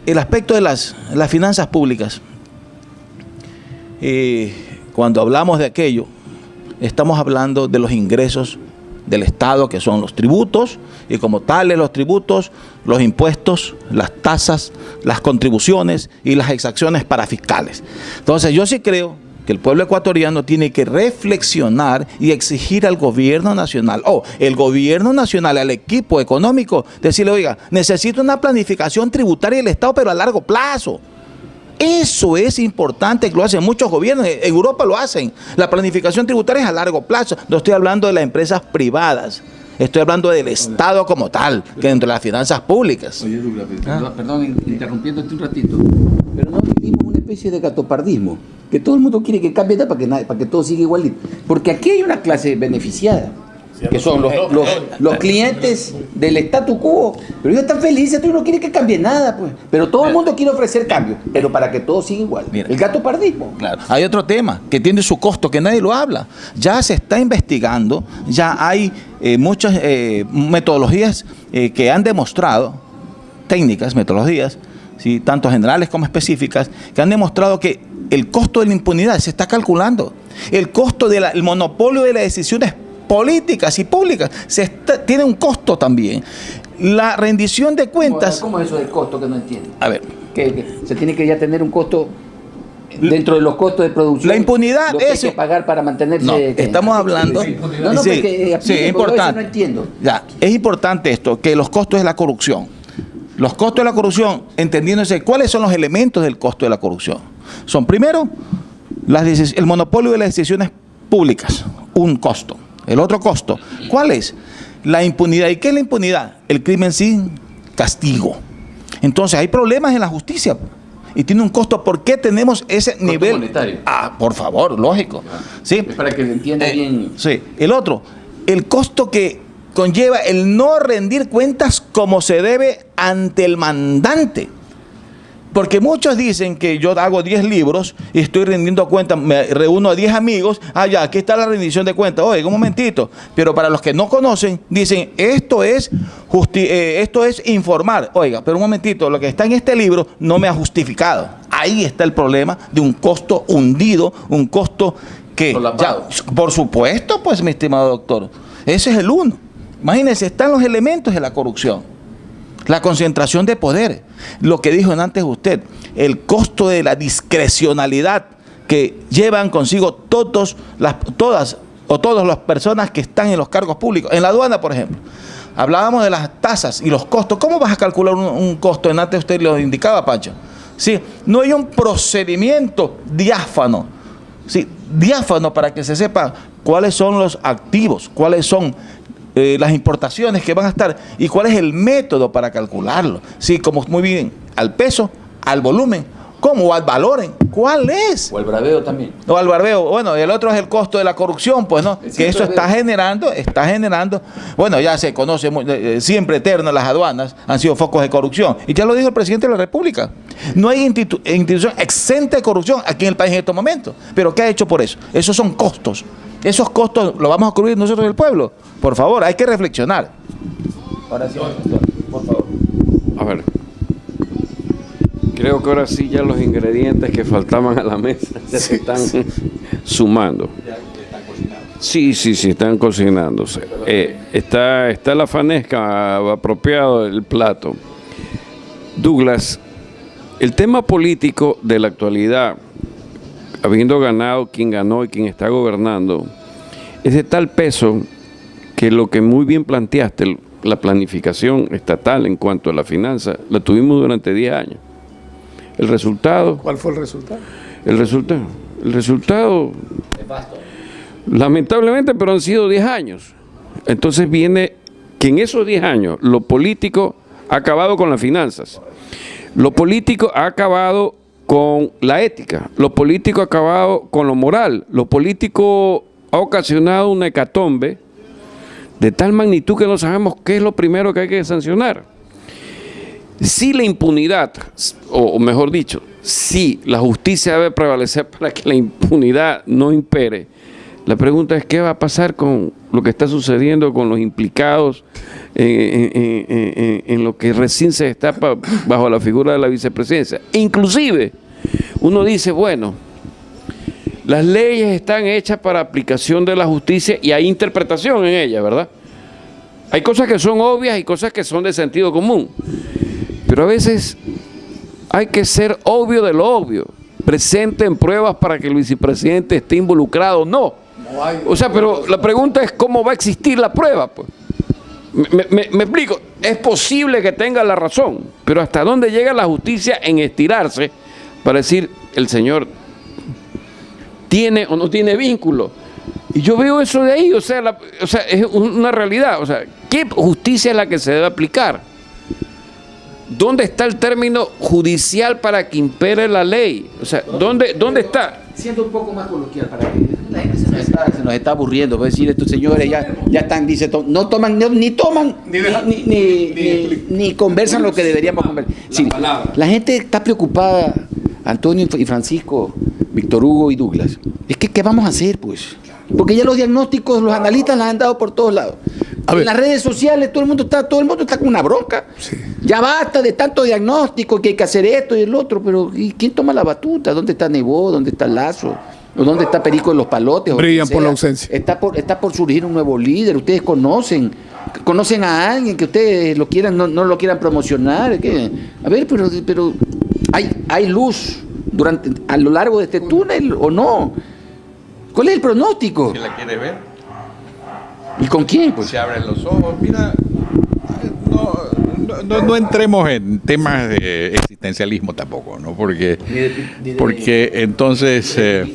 el aspecto de las finanzas públicas, cuando hablamos de aquello, estamos hablando de los ingresos del Estado, que son los tributos, y como tales los tributos, los impuestos, las tasas, las contribuciones y las exacciones parafiscales. Entonces yo sí creo que el pueblo ecuatoriano tiene que reflexionar y exigir al gobierno nacional, el gobierno nacional, al equipo económico, decirle, oiga, necesito una planificación tributaria del Estado, pero a largo plazo. Eso es importante, que lo hacen muchos gobiernos, en Europa lo hacen. La planificación tributaria es a largo plazo. No estoy hablando de las empresas privadas, estoy hablando del Estado como tal, que dentro de las finanzas públicas. Oye, Douglas, perdón, interrumpiéndote un ratito, pero no vivimos una especie de gatopardismo, que todo el mundo quiere que cambie para que todo siga igualito. Porque aquí hay una clase beneficiada, que son los clientes del statu quo, pero ellos están felices, tú no quieres que cambie nada, pues. Pero todo el mundo quiere ofrecer cambio, pero para que todo siga igual. Mira, el gatopardismo. Claro. Hay otro tema que tiene su costo, que nadie lo habla. Ya se está investigando, ya hay muchas metodologías que han demostrado, técnicas, metodologías, ¿sí?, tanto generales como específicas, que han demostrado que el costo de la impunidad se está calculando. El costo del monopolio de las decisiones políticas y públicas tiene un costo también. La rendición de cuentas... ¿Cómo es eso del costo que no entiendo? A ver. Que se tiene que ya tener un costo dentro de los costos de producción. La impunidad lo que es... hay que pagar para mantenerse... No, estamos hablando... No, sí, es importante. No entiendo. Ya, es importante esto, que los costos de la corrupción. Los costos de la corrupción, entendiéndose cuáles son los elementos del costo de la corrupción. Son primero, el monopolio de las decisiones públicas, un costo. El otro costo, ¿cuál es? La impunidad. ¿Y qué es la impunidad? El crimen sin castigo. Entonces hay problemas en la justicia y tiene un costo. ¿Por qué tenemos ese nivel monetario? Por favor, lógico. ¿Sí? Es para que se entienda bien. Sí. El otro, el costo que conlleva el no rendir cuentas como se debe ante el mandante. Porque muchos dicen que yo hago 10 libros y estoy rendiendo cuentas, me reúno a 10 amigos, ya, aquí está la rendición de cuentas. Oiga, un momentito. Pero para los que no conocen, dicen, esto es informar. Oiga, pero un momentito, lo que está en este libro no me ha justificado. Ahí está el problema de un costo hundido, un costo que... por supuesto, pues, mi estimado doctor. Ese es el uno. Imagínense, están los elementos de la corrupción. La concentración de poder, lo que dijo antes usted, el costo de la discrecionalidad que llevan consigo todas las personas que están en los cargos públicos. En la aduana, por ejemplo, hablábamos de las tasas y los costos. ¿Cómo vas a calcular un costo? Antes usted lo indicaba, Pancho. Sí, no hay un procedimiento diáfano, sí, diáfano para que se sepa cuáles son los activos, cuáles son las importaciones que van a estar y cuál es el método para calcularlo. Sí, como muy bien, al peso, al volumen, ¿cómo? O al valor, ¿cuál es? O al braveo también. O al barbeo. Bueno, y el otro es el costo de la corrupción, pues, ¿no? Que eso está generando, bueno, ya se conoce, siempre eterno, las aduanas han sido focos de corrupción. Y ya lo dijo el presidente de la República. No hay institución exenta de corrupción aquí en el país en estos momentos. Pero ¿qué ha hecho por eso? Esos son costos. Esos costos los vamos a cubrir nosotros del pueblo. Por favor, hay que reflexionar. Ahora sí, doctor, por favor. A ver. Creo que ahora sí ya los ingredientes que faltaban a la mesa ya se están sumando. Sí, están cocinándose. Está la fanesca apropiado del plato. Douglas, el tema político de la actualidad, habiendo ganado quien ganó y quien está gobernando, es de tal peso que lo que muy bien planteaste, la planificación estatal en cuanto a la finanza, la tuvimos durante 10 años. El resultado... ¿Cuál fue el resultado? El resultado, lamentablemente, pero han sido 10 años. Entonces viene que en esos 10 años lo político ha acabado con las finanzas, lo político ha acabado con la ética, lo político ha acabado con lo moral, lo político ha ocasionado una hecatombe de tal magnitud que no sabemos qué es lo primero que hay que sancionar. Si la impunidad, o mejor dicho, si la justicia debe prevalecer para que la impunidad no impere, la pregunta es qué va a pasar con lo que está sucediendo con los implicados en lo que recién se destapa bajo la figura de la vicepresidencia. Inclusive, uno dice, bueno, las leyes están hechas para aplicación de la justicia y hay interpretación en ellas, ¿verdad? Hay cosas que son obvias y cosas que son de sentido común. Pero a veces hay que ser obvio de lo obvio. Presenten pruebas para que el vicepresidente esté involucrado. No. O sea, pero la pregunta es cómo va a existir la prueba. Pues. Me explico. Es posible que tenga la razón, pero ¿hasta dónde llega la justicia en estirarse para decir el señor tiene o no tiene vínculo? Y yo veo eso de ahí, o sea, es una realidad. O sea, ¿qué justicia es la que se debe aplicar? ¿Dónde está el término judicial para que impere la ley? O sea, ¿dónde está? Siendo un poco más coloquial para que la gente se nos está aburriendo. Puede decir, estos señores ya están, dice, no toman, ni toman, ni conversan lo que deberíamos conversar. Sí, la gente está preocupada, Antonio y Francisco, Víctor Hugo y Douglas. Es que, ¿qué vamos a hacer, pues? Porque ya los diagnósticos, los analistas los han dado por todos lados. En las redes sociales todo el mundo está con una bronca. Sí. Ya basta de tanto diagnóstico, que hay que hacer esto y el otro, pero ¿y quién toma la batuta? ¿Dónde está Nebot? ¿Dónde está Lazo? ¿O dónde está Perico de los Palotes? Brillan por la ausencia. Está por surgir un nuevo líder. Ustedes conocen a alguien que ustedes lo quieran, no lo quieran promocionar. ¿Qué? A ver, pero hay luz a lo largo de este túnel o no. ¿Cuál es el pronóstico? ¿Se la quiere ver? ¿Y con quién? Pues se abren los ojos. Mira, no entremos en temas de existencialismo tampoco, ¿no? Porque entonces el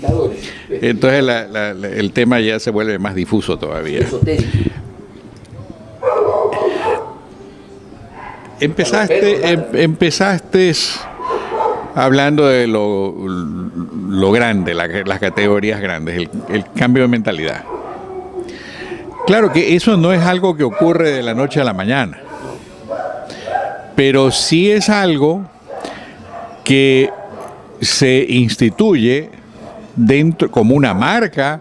tema ya se vuelve más difuso todavía. Empezaste hablando de lo grande, las categorías grandes, el cambio de mentalidad. Claro que eso no es algo que ocurre de la noche a la mañana, pero sí es algo que se instituye dentro como una marca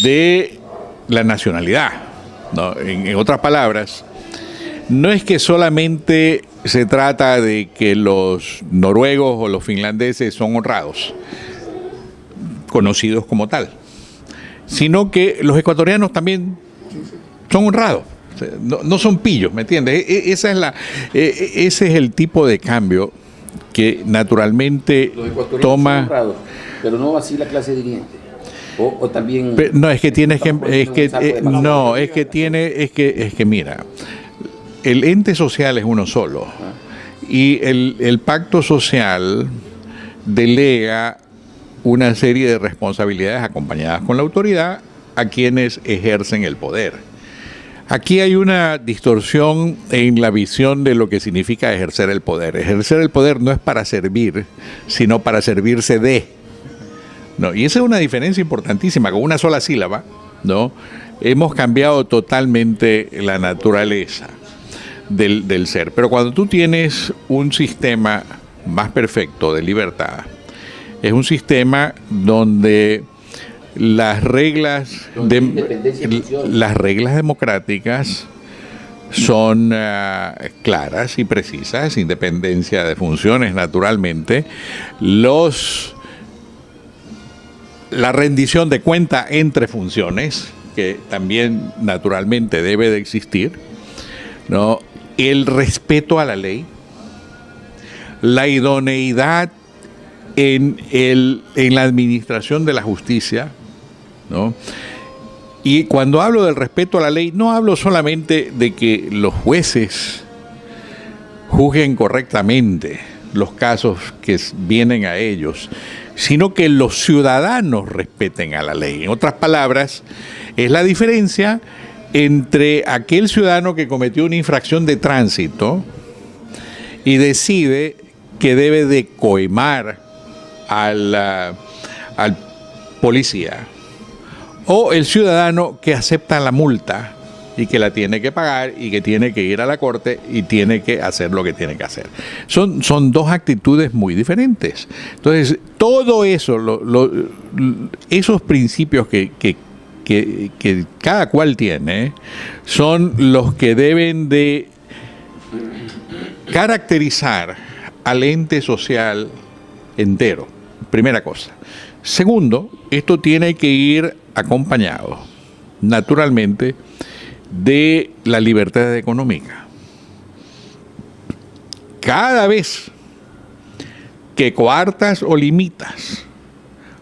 de la nacionalidad, ¿no? En otras palabras, no es que solamente se trata de que los noruegos o los finlandeses son honrados, conocidos como tal, sino que los ecuatorianos también son honrados, no son pillos, ¿me entiendes? Ese es el tipo de cambio que naturalmente toma. Son honrados, pero no así la clase dirigente. O también. No, es que tienes que mira, el ente social es uno solo y el pacto social delega una serie de responsabilidades acompañadas con la autoridad a quienes ejercen el poder. Aquí hay una distorsión en la visión de lo que significa ejercer el poder. Ejercer el poder no es para servir, sino para servirse de. No, y esa es una diferencia importantísima, con una sola sílaba, ¿no? Hemos cambiado totalmente la naturaleza del ser. Pero cuando tú tienes un sistema más perfecto de libertad, es un sistema donde las reglas democráticas son claras y precisas, independencia de funciones naturalmente, la rendición de cuenta entre funciones, que también naturalmente debe de existir, ¿no? El respeto a la ley, la idoneidad en la administración de la justicia, ¿no? Y cuando hablo del respeto a la ley, no hablo solamente de que los jueces juzguen correctamente los casos que vienen a ellos, sino que los ciudadanos respeten a la ley. En otras palabras, es la diferencia entre aquel ciudadano que cometió una infracción de tránsito y decide que debe de coimar al policía, o el ciudadano que acepta la multa y que la tiene que pagar y que tiene que ir a la corte y tiene que hacer lo que tiene que hacer. Son dos actitudes muy diferentes. Entonces, todo eso, esos principios que cada cual tiene, son los que deben de caracterizar al ente social entero. Primera cosa. Segundo, esto tiene que ir acompañado, naturalmente, de la libertad económica. Cada vez que coartas o limitas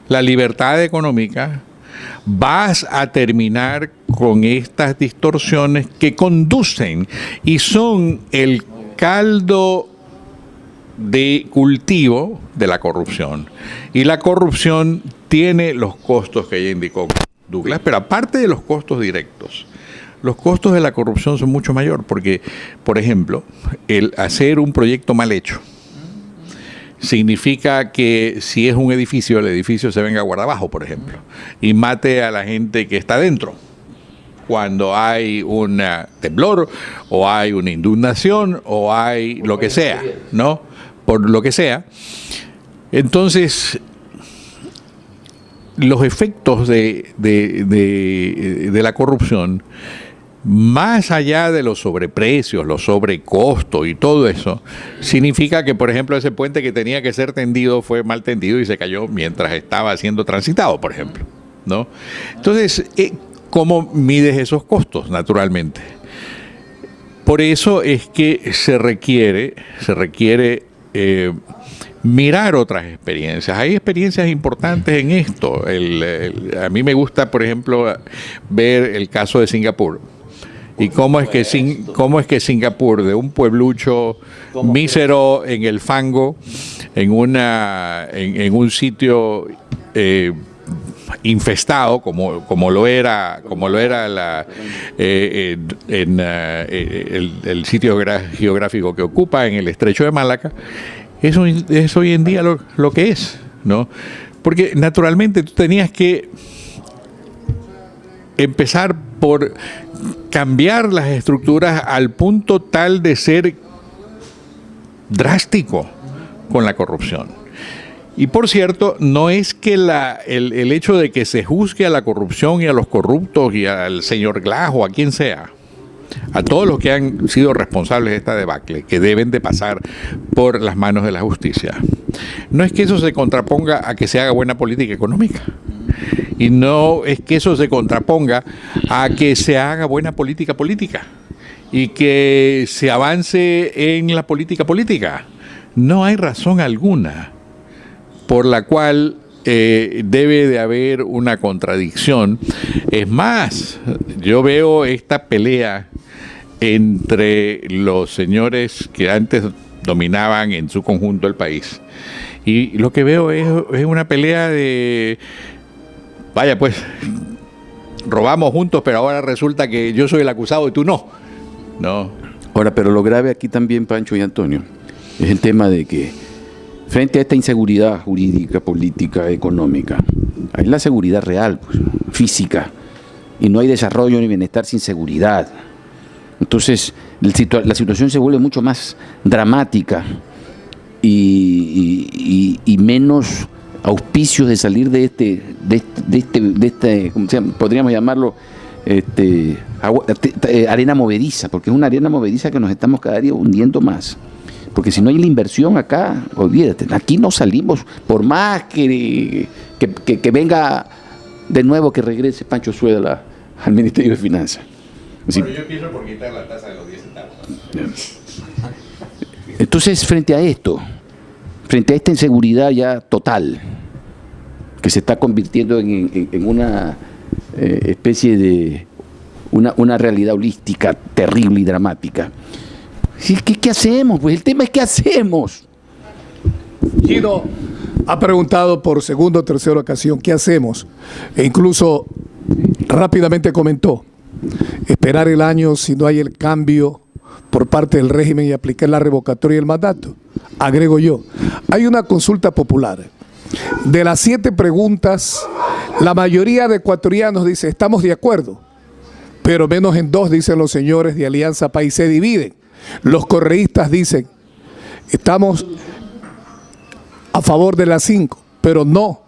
la libertad económica, vas a terminar con estas distorsiones que conducen y son el caldo de cultivo de la corrupción. Y la corrupción tiene los costos que ya indicó Douglas, pero aparte de los costos directos, los costos de la corrupción son mucho mayor, porque, por ejemplo, el hacer un proyecto mal hecho significa que si es un edificio, el edificio se venga guardabajo, por ejemplo, y mate a la gente que está dentro. Cuando hay un temblor, o hay una inundación, o hay lo que sea, ¿no? Por lo que sea. Entonces, los efectos de la corrupción, más allá de los sobreprecios, los sobrecostos y todo eso, significa que, por ejemplo, ese puente que tenía que ser tendido fue mal tendido y se cayó mientras estaba siendo transitado, por ejemplo, ¿no? Entonces, ¿cómo mides esos costos? Naturalmente. Por eso es que se requiere mirar otras experiencias. Hay experiencias importantes en esto. A mí me gusta, por ejemplo, ver el caso de Singapur. Y cómo es que Singapur, de un pueblucho mísero en el fango, en un sitio infestado como lo era el sitio geográfico que ocupa en el estrecho de Malaca, eso es hoy en día lo que es, ¿no? Porque naturalmente tú tenías que empezar por cambiar las estructuras al punto tal de ser drástico con la corrupción. Y por cierto, no es que el hecho de que se juzgue a la corrupción y a los corruptos y al señor Glass o a quien sea, a todos los que han sido responsables de esta debacle, que deben de pasar por las manos de la justicia, no es que eso se contraponga a que se haga buena política económica. Y no es que eso se contraponga a que se haga buena política y que se avance en la política. No hay razón alguna por la cual debe de haber una contradicción. Es más, yo veo esta pelea entre los señores que antes dominaban en su conjunto el país. Y lo que veo es una pelea de... Vaya, pues, robamos juntos, pero ahora resulta que yo soy el acusado y tú no. No. Ahora, pero lo grave aquí también, Pancho y Antonio, es el tema de que frente a esta inseguridad jurídica, política, económica, hay la seguridad real, pues, física, y no hay desarrollo ni bienestar sin seguridad. Entonces, la situación se vuelve mucho más dramática y menos auspicios de salir de este ¿cómo se llama? Podríamos llamarlo arena movediza, porque es una arena movediza que nos estamos cada día hundiendo más. Porque si no hay la inversión acá, olvídate, aquí no salimos, por más que venga de nuevo, que regrese Pancho Sueda al Ministerio de Finanzas. Bueno, yo pienso por quitar la tasa de los 10 centavos. Entonces, frente a esta inseguridad ya total, que se está convirtiendo en una especie de una realidad holística terrible y dramática, ¿qué hacemos? Pues el tema es ¿qué hacemos? Gino ha preguntado por segunda o tercera ocasión, ¿qué hacemos? E incluso rápidamente comentó, esperar el año si no hay el cambio por parte del régimen y aplicar la revocatoria del mandato. Agrego yo, hay una consulta popular. De las 7 preguntas, la mayoría de ecuatorianos dice, estamos de acuerdo, pero menos en 2 dicen los señores de Alianza País, se dividen. Los correístas dicen, estamos a favor de las 5, pero no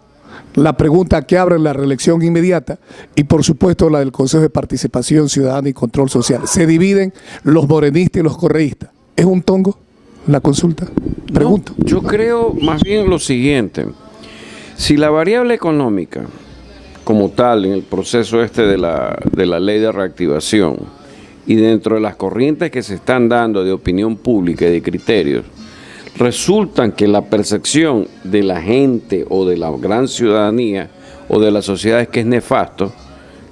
la pregunta que abre la reelección inmediata y por supuesto la del Consejo de Participación Ciudadana y Control Social. Se dividen los morenistas y los correístas. ¿Es un tongo la consulta? Pregunto. No, yo creo más bien lo siguiente. Si la variable económica, como tal, en el proceso de la ley de reactivación y dentro de las corrientes que se están dando de opinión pública y de criterios, resultan que la percepción de la gente o de la gran ciudadanía o de la sociedad es que es nefasto,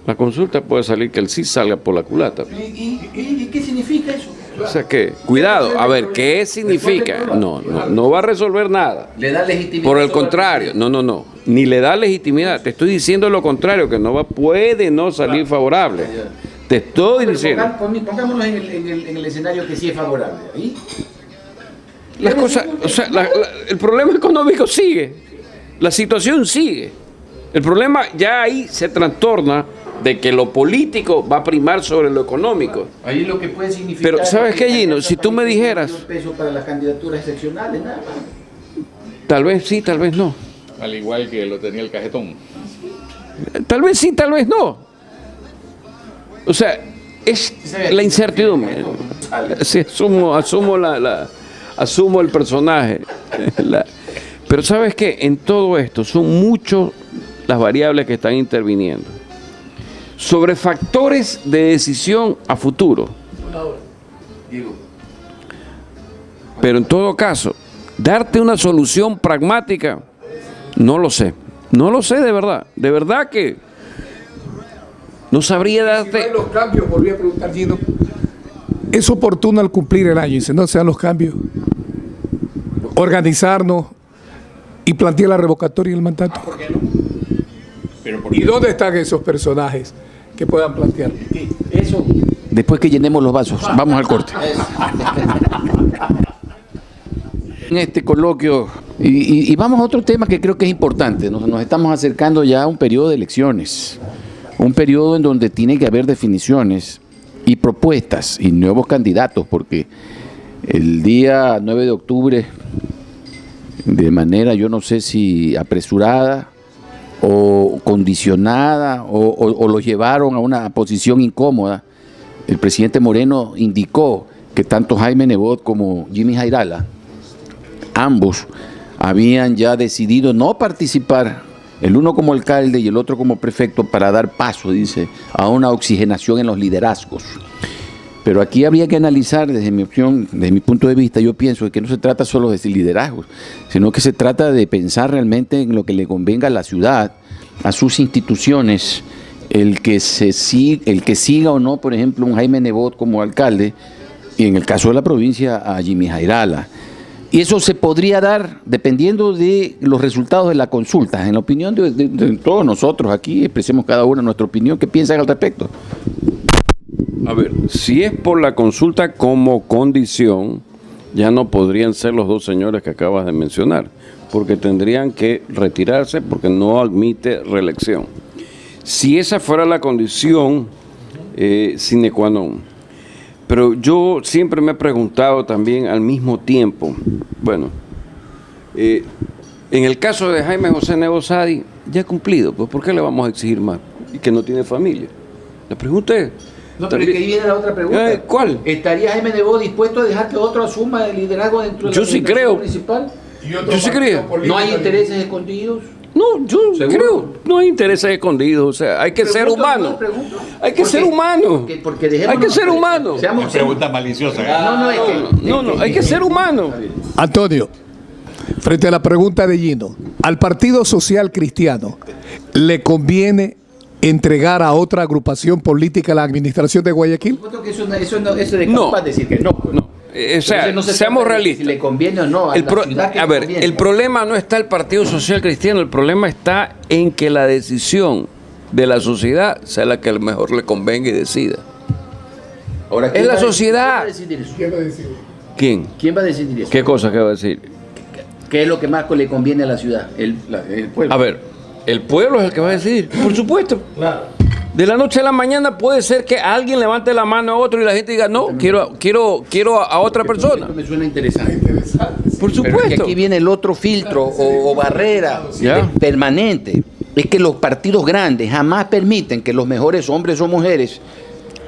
la consulta puede salir que el sí salga por la culata. ¿Y qué significa eso? O sea que, cuidado, a ver, ¿qué significa? No va a resolver nada. Le da legitimidad. Por el contrario, no. Ni le da legitimidad. Te estoy diciendo lo contrario, que puede no salir favorable. Te estoy diciendo. Pongámonos en el escenario que sí es favorable. ¿Ahí? Las cosas, o sea, el problema económico sigue, la situación sigue. El problema ya ahí se trastorna de que lo político va a primar sobre lo económico. Ahí lo que puede significar. Pero ¿sabes qué, Gino? Si tú me dijeras, peso para las candidaturas seccionales, nada más. Tal vez sí, tal vez no. Al igual que lo tenía el Cajetón. Tal vez sí, tal vez no. O sea, es la incertidumbre. Sí, asumo el personaje. Pero ¿sabes qué? En todo esto son muchas las variables que están interviniendo. Sobre factores de decisión a futuro. Pero en todo caso, darte una solución pragmática, no lo sé. No lo sé de verdad. De verdad que no sabría darte. Si no hay los cambios, volví a preguntar, Gino, ¿es oportuno al cumplir el año? Dice, no sean los cambios. Organizarnos y plantear la revocatoria del mandato. ¿Por qué no? ¿Y dónde están esos personajes que puedan plantear? Eso. Después que llenemos los vasos, vamos al corte. En este coloquio, y vamos a otro tema que creo que es importante. Nos estamos acercando ya a un periodo de elecciones, un periodo en donde tiene que haber definiciones y propuestas y nuevos candidatos, porque el día 9 de octubre, de manera, yo no sé si apresurada o condicionada o lo llevaron a una posición incómoda, el presidente Moreno indicó que tanto Jaime Nebot como Jimmy Jairala, ambos habían ya decidido no participar, el uno como alcalde y el otro como prefecto, para dar paso, dice, a una oxigenación en los liderazgos. Pero aquí habría que analizar, desde mi opción, desde mi punto de vista, yo pienso que no se trata solo de liderazgos, sino que se trata de pensar realmente en lo que le convenga a la ciudad, a sus instituciones, el que siga o no, por ejemplo, un Jaime Nebot como alcalde, y en el caso de la provincia a Jimmy Jairala. Y eso se podría dar dependiendo de los resultados de la consulta. En la opinión de todos nosotros aquí, expresemos cada uno nuestra opinión. ¿Qué piensan al respecto? A ver, si es por la consulta como condición, ya no podrían ser los dos señores que acabas de mencionar, porque tendrían que retirarse porque no admite reelección. Si esa fuera la condición sine qua non. Pero yo siempre me he preguntado también al mismo tiempo, bueno, en el caso de Jaime José Nebot Sadi, ya ha cumplido, pues ¿por qué le vamos a exigir más? Y que no tiene familia. La pregunta es... No, pero es que ahí viene la otra pregunta. ¿Cuál? ¿Estaría Jaime Nebot dispuesto a dejar que otro asuma el liderazgo dentro de Yo la sí administración creo. municipal? Yo sí creo. ¿No hay intereses escondidos? No, yo ¿Seguro? creo, no hay intereses escondidos, o sea, hay que ser humano. Hay que ser humano. Hay que ser humano. Una pregunta maliciosa. No, hay que ser humano. Antonio, frente a la pregunta de Gino, ¿al Partido Social Cristiano le conviene entregar a otra agrupación política la administración de Guayaquil? Eso de capaz de decir que no. No. O sea, seamos realistas. Si le conviene o no. El problema no está el Partido Social Cristiano, el problema está en que la decisión de la sociedad sea la que a lo mejor le convenga y decida. Ahora, Es la sociedad. ¿Quién va a decidir eso? ¿Quién? ¿Quién va a decidir eso? ¿Qué cosa que va a decir? ¿Qué es lo que más le conviene a la ciudad? El pueblo. A ver, el pueblo es el que va a decidir, por supuesto. Claro. De la noche a la mañana puede ser que alguien levante la mano a otro y la gente diga, no, quiero a otra persona. Esto me suena interesante. Por Pero es que supuesto. aquí viene el otro filtro o barrera Ya. permanente. Es que los partidos grandes jamás permiten que los mejores hombres o mujeres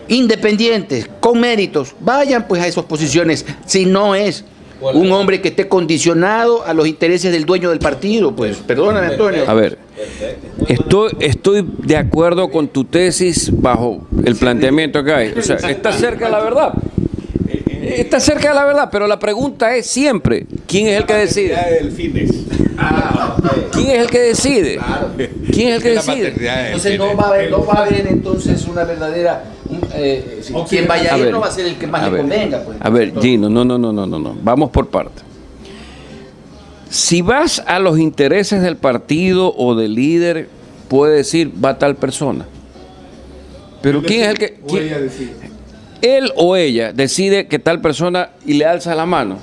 independientes, con méritos, vayan pues a esas posiciones si no es un hombre que esté condicionado a los intereses del dueño del partido. Pues perdóname, Antonio. A ver, estoy de acuerdo con tu tesis bajo el planteamiento que hay. O sea, está cerca de la verdad. Está cerca de la verdad, pero la pregunta es siempre, ¿quién es el que decide? ¿Quién es el que decide? ¿Quién es el que decide? Entonces no va a haber entonces una verdadera... quien vaya a ir no va a ser el que más le convenga. Pues. A ver, Gino, no. Vamos por partes. Si vas a los intereses del partido o del líder, puede decir, va tal persona. Pero ¿quién es el que...? Él o ella decide que tal persona y le alza la mano.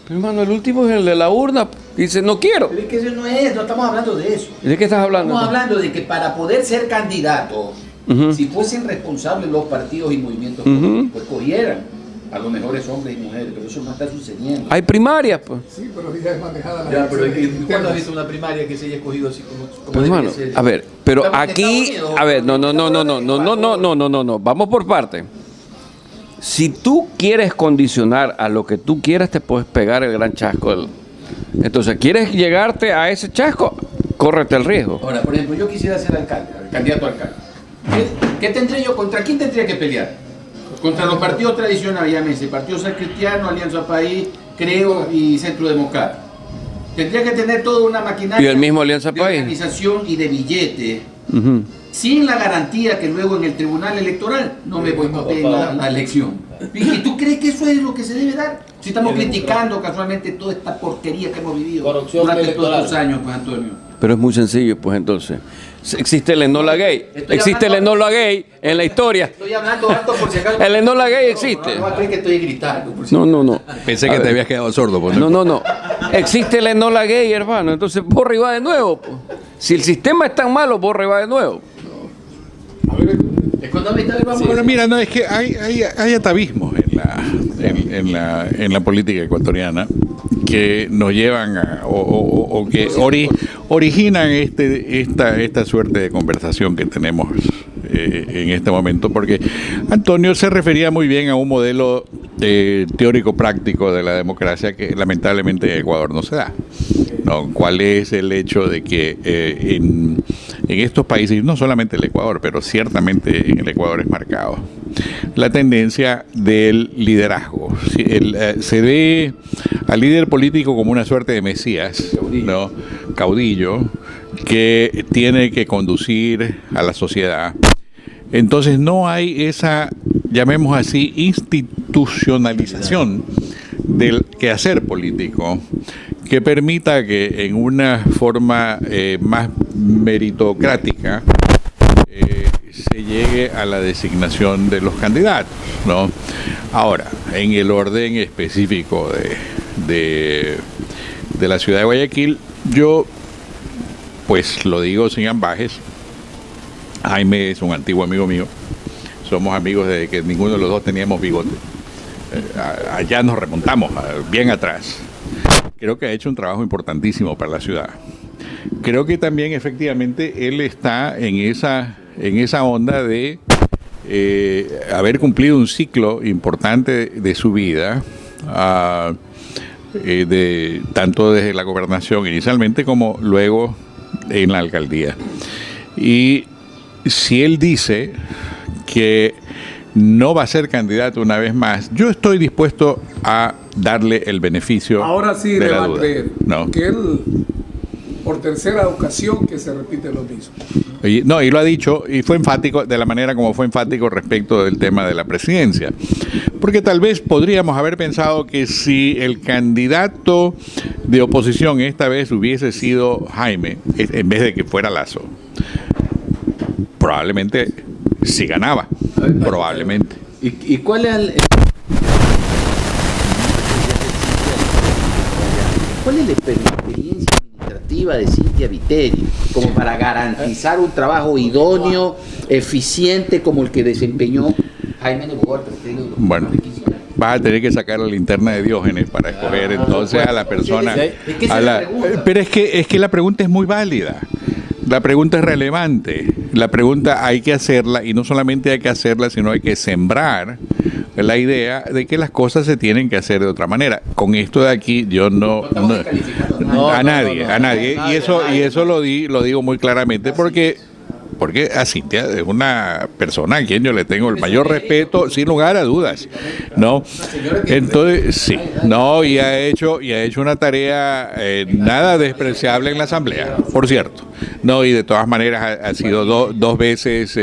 Pero hermano, el último es el de la urna. Dice, no quiero. Pero es que eso no estamos hablando de eso. ¿De qué estás hablando? Estamos hablando de que para poder ser candidato, si fuesen responsables los partidos y movimientos políticos, escogieran a los mejores hombres y mujeres, pero eso no está sucediendo. Hay primarias, pues. Sí, pero ya es manejada la Ya, pero ¿cuándo has visto una primaria que se haya escogido así como Pero hermano, debería ser? a ver, pero Estamos en aquí, Estados Unidos, a ver, no, vamos por parte. Si tú quieres condicionar a lo que tú quieras, te puedes pegar el gran chasco. Entonces, ¿quieres llegarte a ese chasco? Córrete el riesgo. Ahora, por ejemplo, yo quisiera ser alcalde, candidato a alcalde. ¿Qué tendría yo? ¿Contra quién tendría que pelear? Contra los partidos tradicionales, llámese Partido Social Cristiano, Alianza País, Creo y Centro Democrático. Tendría que tener toda una maquinaria ¿Y el mismo Alianza de País? organización y de billete, Ujú. sin la garantía que luego en el tribunal electoral no me boicoteen la elección. ¿Y tú crees que eso es lo que se debe dar? Si estamos criticando casualmente toda esta porquería que hemos vivido durante todos estos años, pues Antonio. Pero es muy sencillo, pues entonces. Existe el enola gay. Existe el enola gay en la historia. Estoy hablando alto por si acaso. El enola gay existe. No va a creer que estoy gritando. Por si No. Pensé A que ver. te habías quedado sordo. Pues, No. Existe el enola gay, hermano. Entonces borra y va de nuevo. Pues. Si el sistema es tan malo, borra y va de nuevo. economista, vamos Bueno, mira, no, es que hay atavismos en la política ecuatoriana que nos llevan o que originan esta suerte de conversación que tenemos en este momento, porque Antonio se refería muy bien a un modelo teórico práctico de la democracia que lamentablemente en Ecuador no se da. ¿No? ¿Cuál es el hecho de que en estos países, no solamente el Ecuador, pero ciertamente en el Ecuador es marcado, la tendencia del liderazgo? Se ve al líder político como una suerte de mesías, ¿no? Caudillo, que tiene que conducir a la sociedad. Entonces no hay esa, llamemos así, institucionalización del quehacer político que permita que en una forma más meritocrática se llegue a la designación de los candidatos, ¿no? Ahora, en el orden específico de la ciudad de Guayaquil, yo pues lo digo sin ambajes. Jaime es un antiguo amigo mío, somos amigos desde que ninguno de los dos teníamos bigote. Allá nos remontamos, bien atrás. Creo que ha hecho un trabajo importantísimo para la ciudad. Creo que también efectivamente él está en esa onda de haber cumplido un ciclo importante de su vida, tanto desde la gobernación inicialmente como luego en la alcaldía. Y si él dice que no va a ser candidato una vez más, yo estoy dispuesto a darle el beneficio Ahora sí de le la va a duda. creer No. que él, por tercera ocasión, que se repite lo mismo. No, y lo ha dicho, y fue enfático, de la manera como fue enfático respecto del tema de la presidencia. Porque tal vez podríamos haber pensado que si el candidato de oposición esta vez hubiese sido Jaime, en vez de que fuera Lasso, probablemente sí ganaba. Probablemente. ¿Y cuál es cuál es la experiencia administrativa de Cynthia Viteri como para garantizar un trabajo idóneo, eficiente como el que desempeñó Jaime Nebot? Bueno, vas a tener que sacar la linterna de Diógenes para escoger entonces a la persona. Pero es que la pregunta es muy válida. La pregunta es relevante. La pregunta hay que hacerla, y no solamente hay que hacerla, sino hay que sembrar la idea de que las cosas se tienen que hacer de otra manera. Con esto de aquí yo no a nadie. Y eso lo digo muy claramente porque a Cynthia es una persona a quien yo le tengo el mayor respeto, sin lugar a dudas, ¿no? Entonces, sí, no, y ha hecho una tarea nada despreciable en la Asamblea, por cierto, no, y de todas maneras ha sido dos veces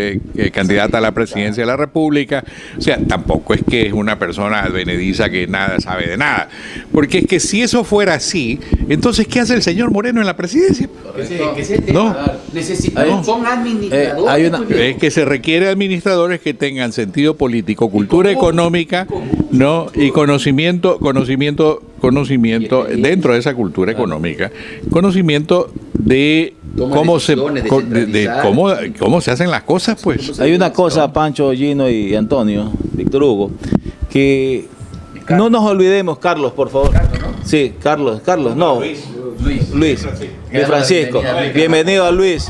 candidata a la presidencia de la República, o sea, tampoco es que es una persona advenediza que nada sabe de nada, porque es que si eso fuera así, entonces, ¿qué hace el señor Moreno en la presidencia? No. Son administradores. Es que se requiere administradores que tengan sentido político, cultura económica, ¿no? Y conocimiento dentro de esa cultura económica, conocimiento de cómo se hacen las cosas, pues. Hay una cosa, Pancho, Gino y Antonio, Víctor Hugo, que no nos olvidemos, Carlos, por favor. Sí, Carlos, no. Luis Francisco. Bienvenido a Luis,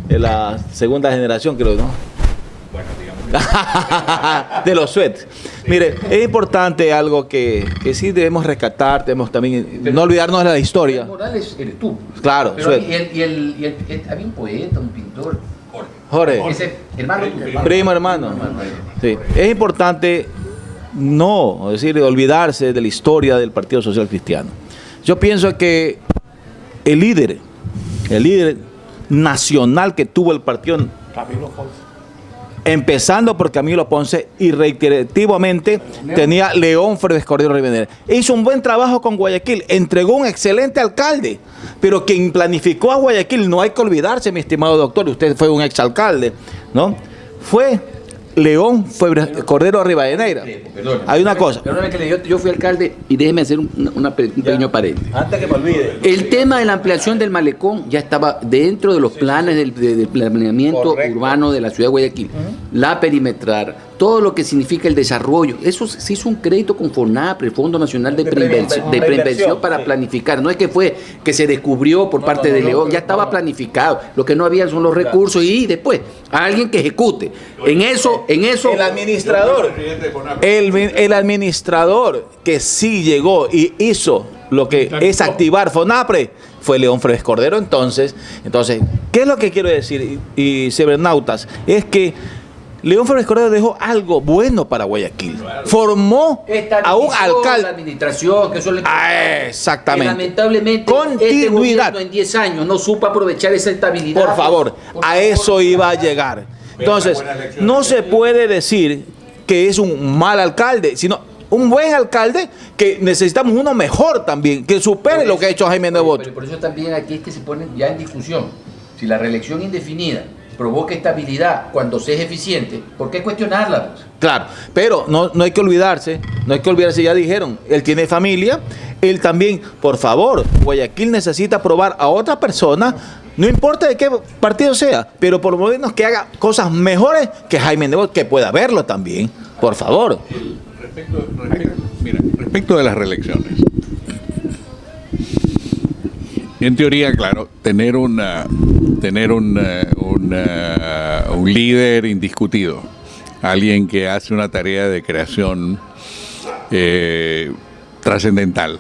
de la segunda generación, creo, ¿no? De los Suet. Mire, es importante algo que sí debemos rescatar, debemos también no olvidarnos de la historia. Morales eres tú. Claro, pero había un poeta, un pintor. Jorge. Ese hermano. Primo hermano. Sí. Es importante no, es decir, olvidarse de la historia del Partido Social Cristiano. Yo pienso que el líder nacional que tuvo el partido, empezando por Camilo Ponce y reiterativamente tenía León Férez Cordero Rivadeneira. Hizo un buen trabajo con Guayaquil, entregó un excelente alcalde, pero quien planificó a Guayaquil, no hay que olvidarse, mi estimado doctor, usted fue un exalcalde, ¿no? Fue León Cordero Rivadeneira. Hay una cosa. Perdóname que yo fui alcalde y déjeme hacer un pequeño paréntesis. Antes que me olvide. El tema de la ampliación del malecón ya estaba dentro de los planes del planeamiento urbano de la ciudad de Guayaquil. La perimetral, todo lo que significa el desarrollo. Eso se hizo un crédito con FONAPRE, el Fondo Nacional de Preinversión para planificar. No es que fue que se descubrió por parte de León, ya estaba planificado. Lo que no había son los recursos y después a alguien que ejecute. En eso el administrador que sí llegó y hizo lo que es activar FONAPRE fue León Férez Cordero. Entonces, ¿qué es lo que quiero decir? Y cibernautas, es que León Férez Cordero dejó algo bueno para Guayaquil. Formó a un alcalde. La administración, que eso le exactamente. Lamentablemente, continuidad. Este en 10 años no supo aprovechar esa estabilidad. Por favor, a eso iba a llegar. Entonces, no se puede decir que es un mal alcalde, sino un buen alcalde, que necesitamos uno mejor también, que supere lo que ha hecho Jaime Nebot. Pero por eso también aquí es que se pone ya en discusión. Si la reelección indefinida provoca estabilidad cuando se es eficiente, ¿por qué cuestionarla? Claro, pero no hay que olvidarse, ya dijeron, él tiene familia, él también, por favor, Guayaquil necesita aprobar a otra persona, no importa de qué partido sea, pero por lo menos que haga cosas mejores que Jaime Nebot, que pueda verlo también, por favor. Respecto de las reelecciones, En teoría, claro, tener un líder indiscutido, alguien que hace una tarea de creación trascendental,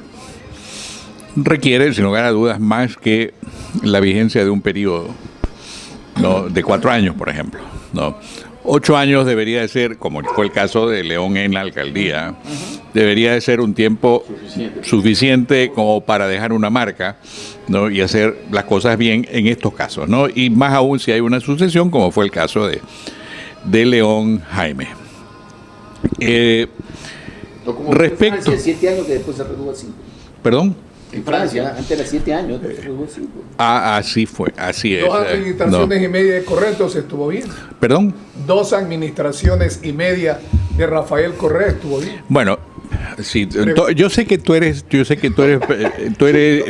requiere, sin lugar a dudas, más que la vigencia de un periodo, ¿no? De 4 años, por ejemplo, ¿no? 8 años debería de ser, como fue el caso de León en la alcaldía, debería de ser un tiempo suficiente como para dejar una marca, ¿no? Y hacer las cosas bien en estos casos, ¿no? Y más aún si hay una sucesión, como fue el caso de León Jaime. Respecto... 7 años que después se redujo a 5. ¿Perdón? En Francia, antes era 7 años, después se redujo a 5. Así fue, así es. 2 administraciones y media de Correa, entonces estuvo bien. ¿Perdón? 2 administraciones y media de Rafael Correa, estuvo bien. Bueno, sí, yo sé que tú eres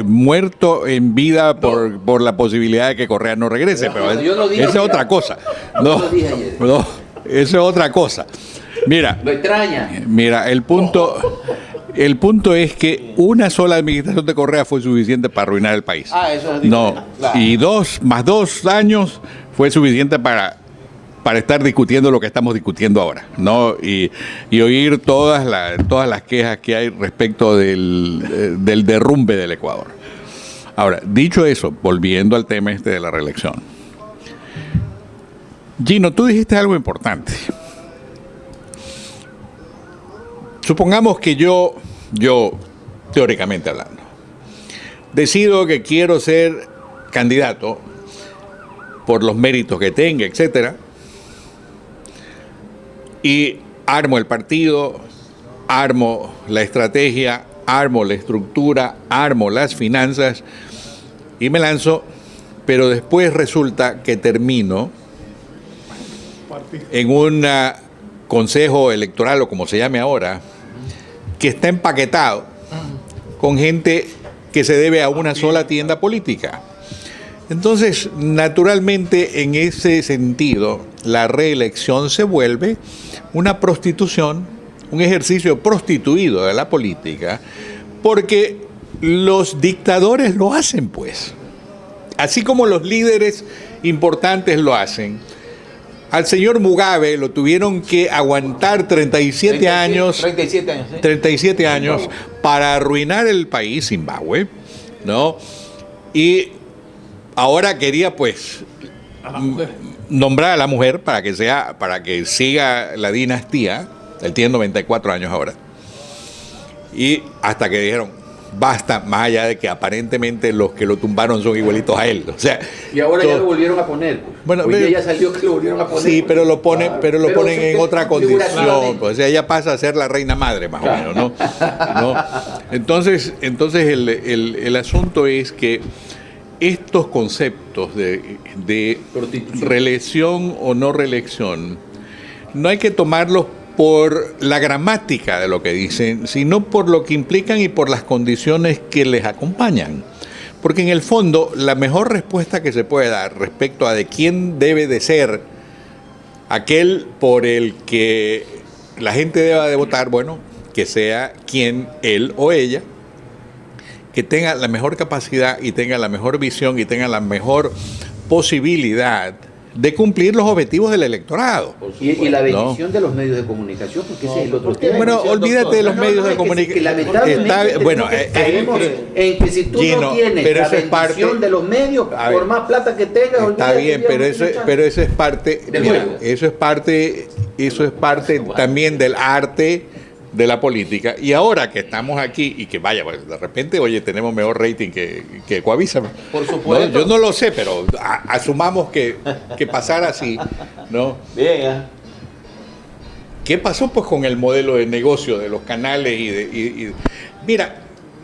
muerto en vida por la posibilidad de que Correa no regrese, pero esa es otra cosa. No, eso es otra cosa. Mira, Lo extraña. mira, el punto es que una sola administración de Correa fue suficiente para arruinar el país. Eso es No, diferente, claro. y 2 años fue suficiente para estar discutiendo lo que estamos discutiendo ahora, ¿no? Y oír todas las quejas que hay respecto del derrumbe del Ecuador. Ahora, dicho eso, volviendo al tema de la reelección. Gino, tú dijiste algo importante. Supongamos que yo, teóricamente hablando, decido que quiero ser candidato por los méritos que tenga, etcétera, y armo el partido, armo la estrategia, armo la estructura, armo las finanzas y me lanzo, pero después resulta que termino en un consejo electoral o como se llame ahora, que está empaquetado con gente que se debe a una sola tienda política. Entonces, naturalmente, en ese sentido, la reelección se vuelve una prostitución, un ejercicio prostituido de la política, porque los dictadores lo hacen, pues. Así como los líderes importantes lo hacen. Al señor Mugabe lo tuvieron que aguantar 37 años. 37 años para arruinar el país, Zimbabue, ¿no? Y ahora quería, pues, nombrar a la mujer para que siga la dinastía. Él tiene 94 años ahora. Y hasta que dijeron, basta, más allá de que aparentemente los que lo tumbaron son igualitos a él. O sea, Y ahora ya lo volvieron a poner. Bueno, Hoy día ya salió que lo volvieron a poner. sí, pero lo ponen en otra condición. figurativamente. O sea, ella pasa a ser la reina madre, más o menos, ¿no? ¿No? Entonces el asunto es que estos conceptos de reelección o no reelección no hay que tomarlos por la gramática de lo que dicen, sino por lo que implican y por las condiciones que les acompañan. Porque en el fondo, la mejor respuesta que se puede dar respecto a de quién debe de ser aquel por el que la gente deba de votar, bueno, que sea quien, él o ella, que tenga la mejor capacidad y tenga la mejor visión y tenga la mejor posibilidad de cumplir los objetivos del electorado. Y la bendición de los medios de comunicación, porque ese es el otro tema. Bueno, olvídate de los medios de comunicación. Caemos en que si tú Gino, no tienes pero la eso es bendición parte, de los medios, por más plata que tengas, está bien, pero eso es parte, mira, eso es parte también del arte de la política. Y ahora que estamos aquí y que vaya, pues, de repente, oye, tenemos mejor rating que Coavisa. Por supuesto. ¿No? Yo no lo sé, pero asumamos que pasara así, ¿no? Bien, ¿Qué pasó pues con el modelo de negocio de los canales mira,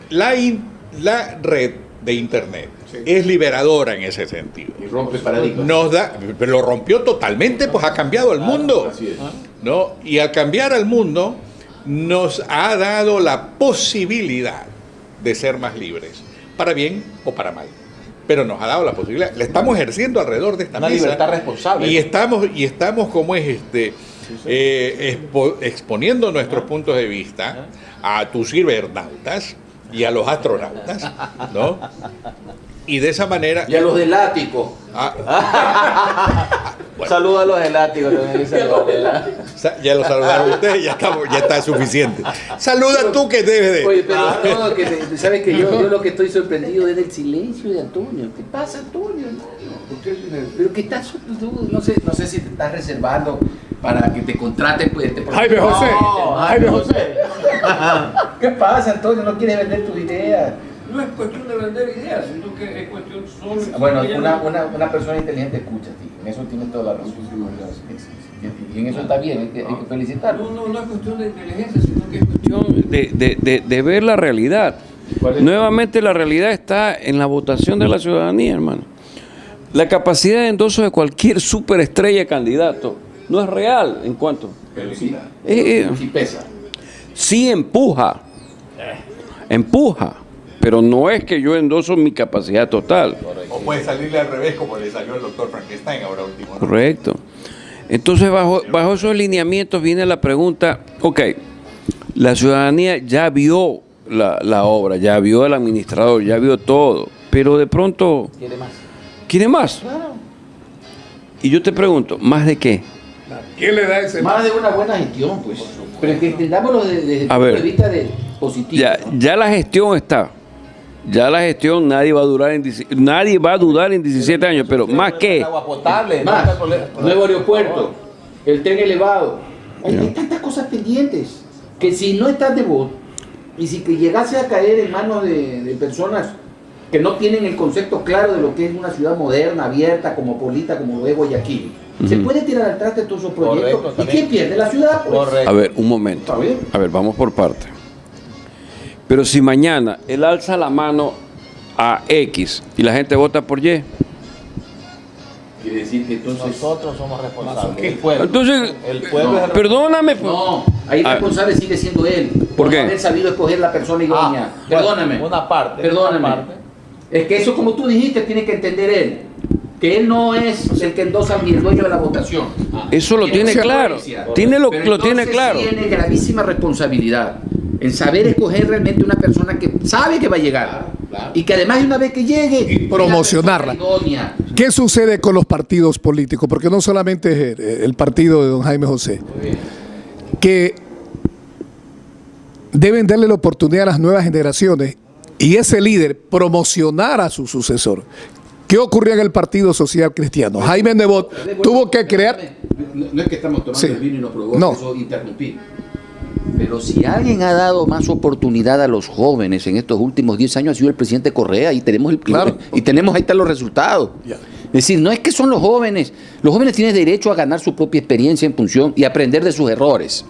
la red de internet es liberadora en ese sentido. Y rompe paradigmas. Pero lo rompió totalmente, pues ha cambiado el mundo, Así es. ¿no? Y al cambiar al mundo nos ha dado la posibilidad de ser más libres, para bien o para mal. Pero nos ha dado la posibilidad. La estamos ejerciendo alrededor de esta una mesa. libertad responsable. Y estamos como es exponiendo nuestros puntos de vista a tus cibernautas y a los astronautas, ¿no? Y de esa manera... Y a los del ático. Saludos a los elásticos también. Ya lo saludaron ustedes, ya está suficiente. Saluda tú que debes de... Oye, pero no, sabes que yo lo que estoy sorprendido es del silencio de Antonio. ¿Qué pasa, Antonio, hermano? Pero que estás, tú, no sé si te estás reservando para que te contraten, pues. Jaime José. Jaime José. ¿Qué pasa, Antonio? ¿No quieres vender tus ideas? No es cuestión de vender ideas, sino que es cuestión solo... Bueno, una persona inteligente escucha, tío. En eso tienes toda la razón. Y en eso está bien, hay que felicitarlo. No es cuestión de inteligencia, sino que es cuestión de ver la realidad. Nuevamente la realidad está en la votación de la ciudadanía, hermano. La capacidad de endoso de cualquier superestrella candidato no es real en cuanto... Pero sí, sí pesa. Sí empuja, pero no es que yo endoso mi capacidad total. O puede salirle al revés como le salió al doctor Frankenstein ahora último, ¿no? Correcto. Entonces, bajo esos lineamientos viene la pregunta, ok, la ciudadanía ya vio la obra, ya vio el administrador, ya vio todo, pero de pronto... ¿Quiere más? Claro. Y yo te pregunto, ¿más de qué? ¿Quién le da ese? Más de una buena gestión, pues. Pero que entendámoslo desde el punto de vista de positivo. Ya la gestión está. Ya la gestión nadie va a dudar en 17 años, pero más que... Agua potable. Más, nuevo aeropuerto, el tren elevado. Hay tantas cosas pendientes que si no estás de voz y si que llegase a caer en manos de personas que no tienen el concepto claro de lo que es una ciudad moderna, abierta, cosmopolita, como lo es Guayaquil, se puede tirar al traste todos esos proyectos. Correcto, ¿Y quién pierde? La ciudad, pues. Correcto. A ver, un momento. ¿Está bien? A ver, vamos por parte. Pero si mañana él alza la mano a X y la gente vota por Y, Quiere decir que entonces... Nosotros somos responsables. El pueblo. entonces, El pueblo es el perdóname. pues. No, ahí el responsable sigue siendo él. ¿Por qué? haber sabido escoger la persona idónea. Perdóname. Una parte. Perdóname. Una parte. Es que eso, como tú dijiste, tiene que entender él. Que él no es el que endosa ni el dueño de la votación. Eso lo tiene claro. Lo tiene claro. Tiene gravísima responsabilidad en saber escoger realmente una persona que sabe que va a llegar. Y que además de una vez que llegue, Y promocionarla. es la persona idónea. ¿Qué sucede con los partidos políticos? Porque no solamente es el partido de don Jaime José, que deben darle la oportunidad a las nuevas generaciones y ese líder promocionar a su sucesor. ¿Qué ocurrió en el Partido Social Cristiano? Jaime Nebot tuvo que crear... No es que estamos tomando el vino y nos provoca eso interrumpir. Pero si alguien ha dado más oportunidad a los jóvenes en estos últimos 10 años ha sido el presidente Correa y tenemos ahí están los resultados. Es decir, no es que son los jóvenes tienen derecho a ganar su propia experiencia en función y aprender de sus errores.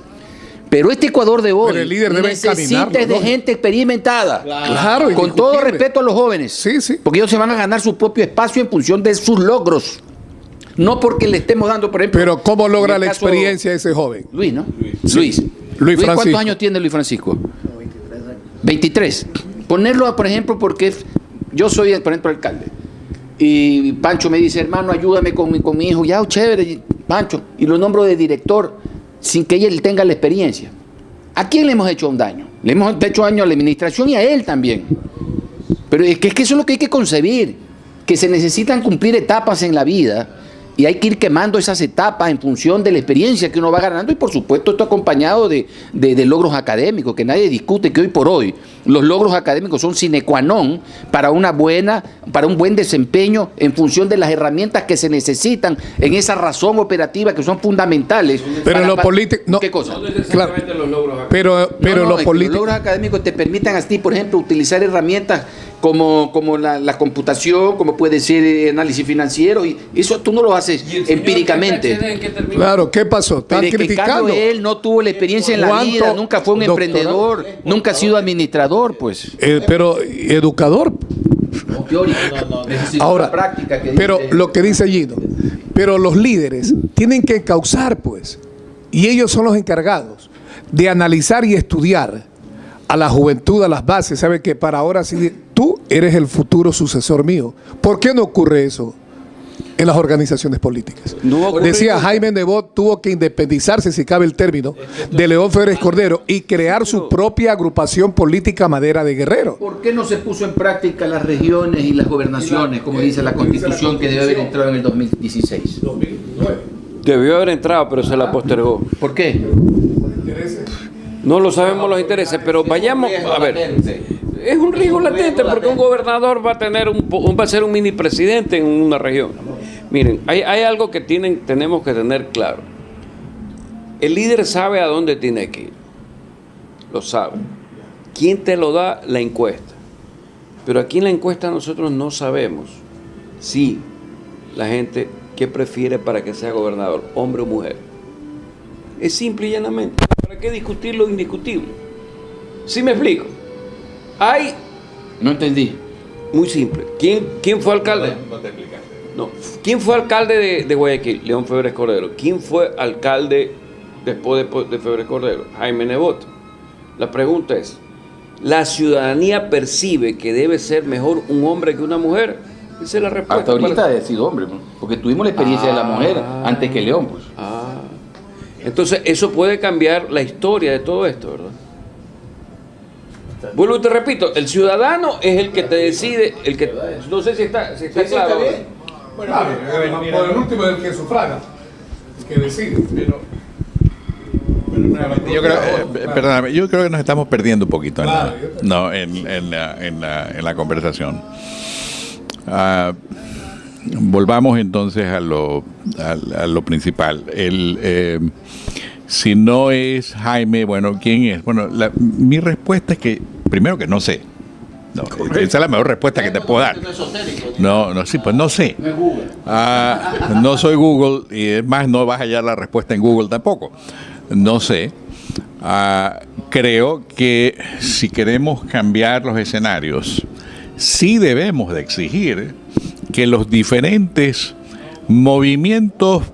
Pero este Ecuador de hoy necesita de gente experimentada. Claro, con todo respeto a los jóvenes. Sí, sí. Porque ellos se van a ganar su propio espacio en función de sus logros. No porque le estemos dando, por ejemplo... Pero ¿cómo logra en el la caso experiencia ese joven? Luis, ¿no? Sí. Luis Francisco. ¿Cuántos años tiene Luis Francisco? 23. Ponerlo, por ejemplo, porque yo soy, por ejemplo, alcalde. Y Pancho me dice, hermano, ayúdame con mi hijo. Ya, chévere, Pancho. Y lo nombro de director sin que él tenga la experiencia. ¿A quién le hemos hecho un daño? Le hemos hecho daño a la administración y a él también. Pero es que eso es lo que hay que concebir, que se necesitan cumplir etapas en la vida y hay que ir quemando esas etapas en función de la experiencia que uno va ganando y por supuesto esto acompañado de logros académicos, que nadie discute que hoy por hoy los logros académicos son sine qua non para un buen desempeño en función de las herramientas que se necesitan en esa razón operativa que son fundamentales. Pero lo político... No, ¿qué cosa? claro, los logros pero Los político... logros académicos te permitan a ti, por ejemplo, utilizar herramientas como la computación, como puede ser análisis financiero, y eso tú no lo haces empíricamente. Claro, ¿qué pasó? ¿Están Pero es que en criticando? cambio él no tuvo la experiencia en la ¿Cuánto vida, nunca fue un doctorado? emprendedor, nunca ha sido administrador, pues. Pero educador. No, teórico. Necesita Ahora, una práctica que pero dice- lo que dice Gino, pero los líderes tienen que encauzar, pues, y ellos son los encargados de analizar y estudiar a la juventud, a las bases. ¿Sabe que para ahora sí, tú eres el futuro sucesor mío? ¿Por qué no ocurre eso? en las organizaciones políticas. Decía Jaime Nebot, tuvo que independizarse, si cabe el término, de León Febres Cordero y crear su propia agrupación política Madera de Guerrero. ¿Por qué no se puso en práctica las regiones y las gobernaciones, como dice la Constitución, que debe haber entrado en el 2016? Debió haber entrado, pero se la postergó. ¿Por qué? No lo sabemos los intereses, pero vayamos a ver. Es un riesgo latente porque un gobernador va a tener va a ser un mini presidente en una región. Miren, hay algo que tenemos que tener claro. El líder sabe a dónde tiene que ir. Lo sabe. ¿Quién te lo da? La encuesta. Pero aquí en la encuesta nosotros no sabemos si la gente qué prefiere para que sea gobernador, hombre o mujer. Es simple y llanamente. ¿Para qué discutir lo indiscutible? ¿Sí me explico? No entendí. Muy simple. ¿Quién fue alcalde? No te explicaste. No. ¿Quién fue alcalde de Guayaquil? León Febres Cordero. ¿Quién fue alcalde después de Febres Cordero? Jaime Nebot. La pregunta es, ¿la ciudadanía percibe que debe ser mejor un hombre que una mujer? Esa es la respuesta. Hasta ahorita ha sido hombre, ¿no? Porque tuvimos la experiencia de la mujer antes que León, pues. Entonces, eso puede cambiar la historia de todo esto, ¿verdad? Vuelvo y te repito, el ciudadano es el que te decide, no sé si está claro. Bueno, por el último es el que sufraga, el que decide. Yo creo que nos estamos perdiendo un poquito en la conversación. Volvamos entonces a lo principal. Si no es Jaime, bueno, ¿quién es? Bueno, mi respuesta es que, primero que no sé. No, esa es la mejor respuesta que te puedo dar. Sí, pues no sé. No soy Google y es más, no vas a hallar la respuesta en Google tampoco. No sé. Creo que si queremos cambiar los escenarios, sí debemos de exigir que los diferentes movimientos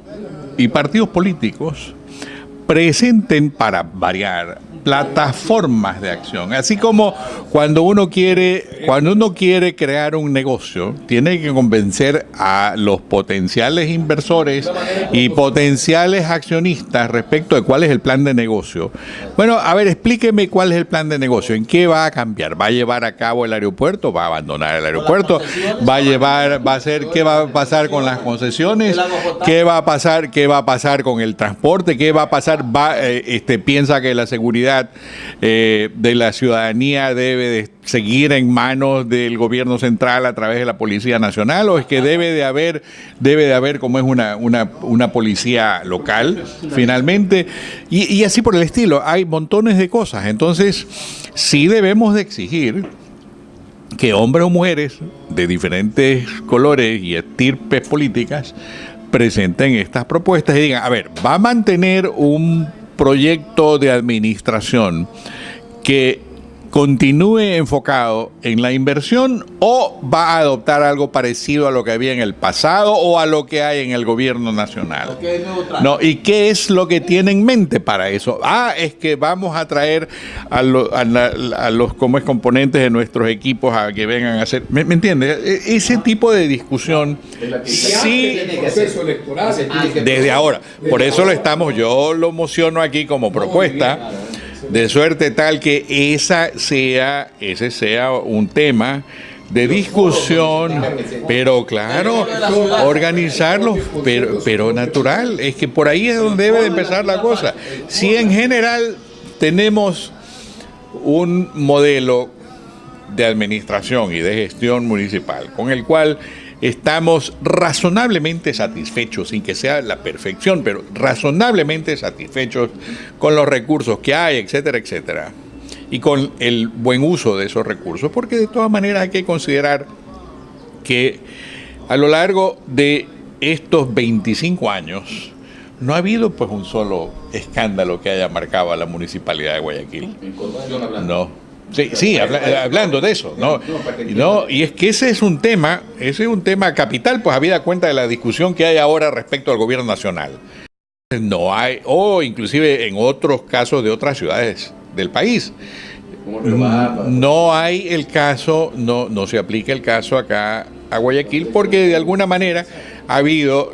y partidos políticos presenten, para variar, plataformas de acción. Así como cuando uno quiere crear un negocio, tiene que convencer a los potenciales inversores y potenciales accionistas respecto de cuál es el plan de negocio. Bueno, a ver, explíqueme cuál es el plan de negocio, en qué va a cambiar, va a llevar a cabo el aeropuerto, va a abandonar el aeropuerto, qué va a pasar con las concesiones, qué va a pasar con el transporte, qué va a pasar, piensa que la seguridad de la ciudadanía debe de seguir en manos del gobierno central a través de la Policía Nacional, o es que debe de haber como es una policía local finalmente, y así por el estilo. Hay montones de cosas. Entonces sí debemos de exigir que hombres o mujeres de diferentes colores y estirpes políticas presenten estas propuestas y digan, a ver, va a mantener un proyecto de administración que continúe enfocado en la inversión, o va a adoptar algo parecido a lo que había en el pasado o a lo que hay en el gobierno nacional. No, ¿y qué es lo que tiene en mente para eso? Es que vamos a traer a los como es componentes de nuestros equipos a que vengan a hacer, ¿me entiendes? Ese tipo de discusión sí, desde ahora. Por eso yo lo mociono aquí como propuesta, de suerte tal que ese sea un tema de discusión, pero claro, organizarlo, pero natural. Es que por ahí es donde debe de empezar la cosa. Si en general tenemos un modelo de administración y de gestión municipal con el cual estamos razonablemente satisfechos, sin que sea la perfección, pero razonablemente satisfechos con los recursos que hay, etcétera, etcétera, y con el buen uso de esos recursos, porque de todas maneras hay que considerar que a lo largo de estos 25 años no ha habido pues un solo escándalo que haya marcado a la municipalidad de Guayaquil. No. Sí, hablando de eso, y es que ese es un tema capital, pues habida cuenta de la discusión que hay ahora respecto al gobierno nacional. No hay, o inclusive en otros casos de otras ciudades del país. No hay el caso, no se aplica el caso acá a Guayaquil, porque de alguna manera ha habido,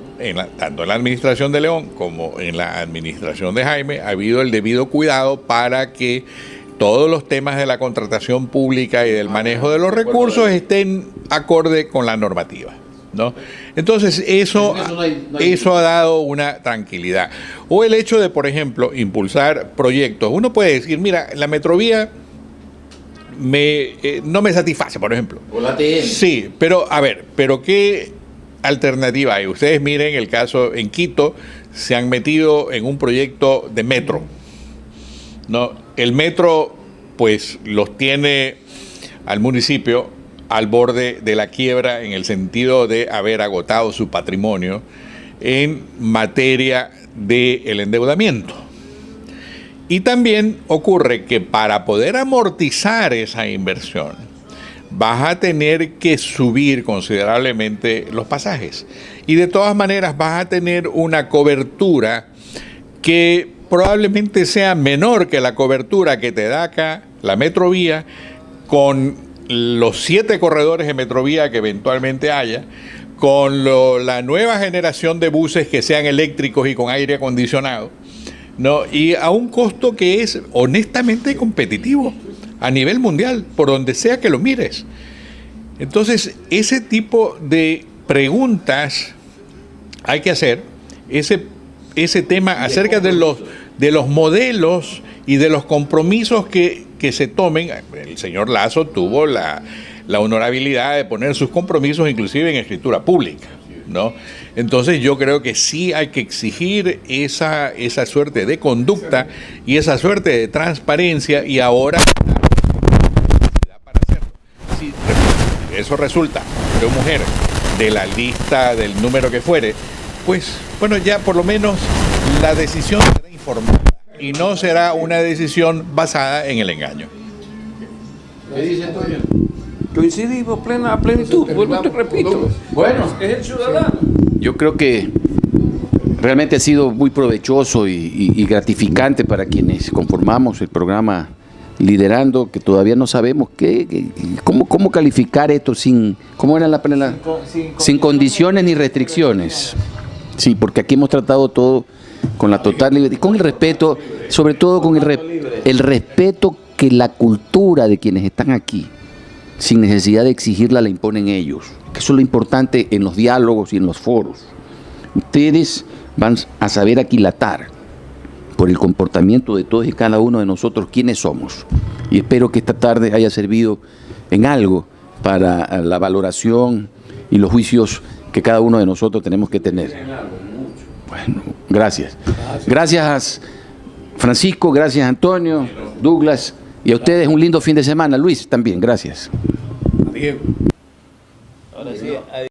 tanto en la administración de León como en la administración de Jaime, ha habido el debido cuidado para que todos los temas de la contratación pública y del manejo de los recursos estén acorde con la normativa, ¿no? Entonces eso ha dado una tranquilidad. O el hecho de, por ejemplo, impulsar proyectos. Uno puede decir, mira, la Metrovía no me satisface, por ejemplo. O la TN. Sí, pero a ver, pero ¿qué alternativa hay? Ustedes miren el caso en Quito, se han metido en un proyecto de metro, ¿no? El metro, pues, los tiene al municipio al borde de la quiebra en el sentido de haber agotado su patrimonio en materia del endeudamiento. Y también ocurre que para poder amortizar esa inversión, vas a tener que subir considerablemente los pasajes. Y de todas maneras vas a tener una cobertura que probablemente sea menor que la cobertura que te da acá la Metrovía, con los 7 corredores de Metrovía que eventualmente haya, con la nueva generación de buses que sean eléctricos y con aire acondicionado, ¿no? Y a un costo que es honestamente competitivo a nivel mundial, por donde sea que lo mires. Entonces, ese tipo de preguntas hay que hacer, ese tema acerca de los modelos y de los compromisos que se tomen. El señor Lasso tuvo la honorabilidad de poner sus compromisos inclusive en escritura pública, ¿no? Entonces yo creo que sí hay que exigir esa suerte de conducta y esa suerte de transparencia, y ahora para hacerlo. Si eso resulta de una mujer de la lista del número que fuere, pues bueno, ya por lo menos la decisión será informada y no será una decisión basada en el engaño. ¿Qué dice Antonio? Coincidimos a plenitud, vuelvo y te repito. Bueno, Es el ciudadano. yo creo que realmente ha sido muy provechoso y gratificante para quienes conformamos el programa Liderando, que todavía no sabemos cómo calificar esto sin condiciones ni restricciones. Sí, porque aquí hemos tratado todo con la total libertad y con el respeto, sobre todo con el respeto que la cultura de quienes están aquí, sin necesidad de exigirla, la imponen ellos. Eso es lo importante en los diálogos y en los foros. Ustedes van a saber aquilatar por el comportamiento de todos y cada uno de nosotros quiénes somos. Y espero que esta tarde haya servido en algo para la valoración y los juicios que cada uno de nosotros tenemos que tener. Bueno, gracias. Gracias, Francisco, gracias, Antonio, Douglas, y a ustedes un lindo fin de semana. Luis, también, gracias. Diego. Ahora sí,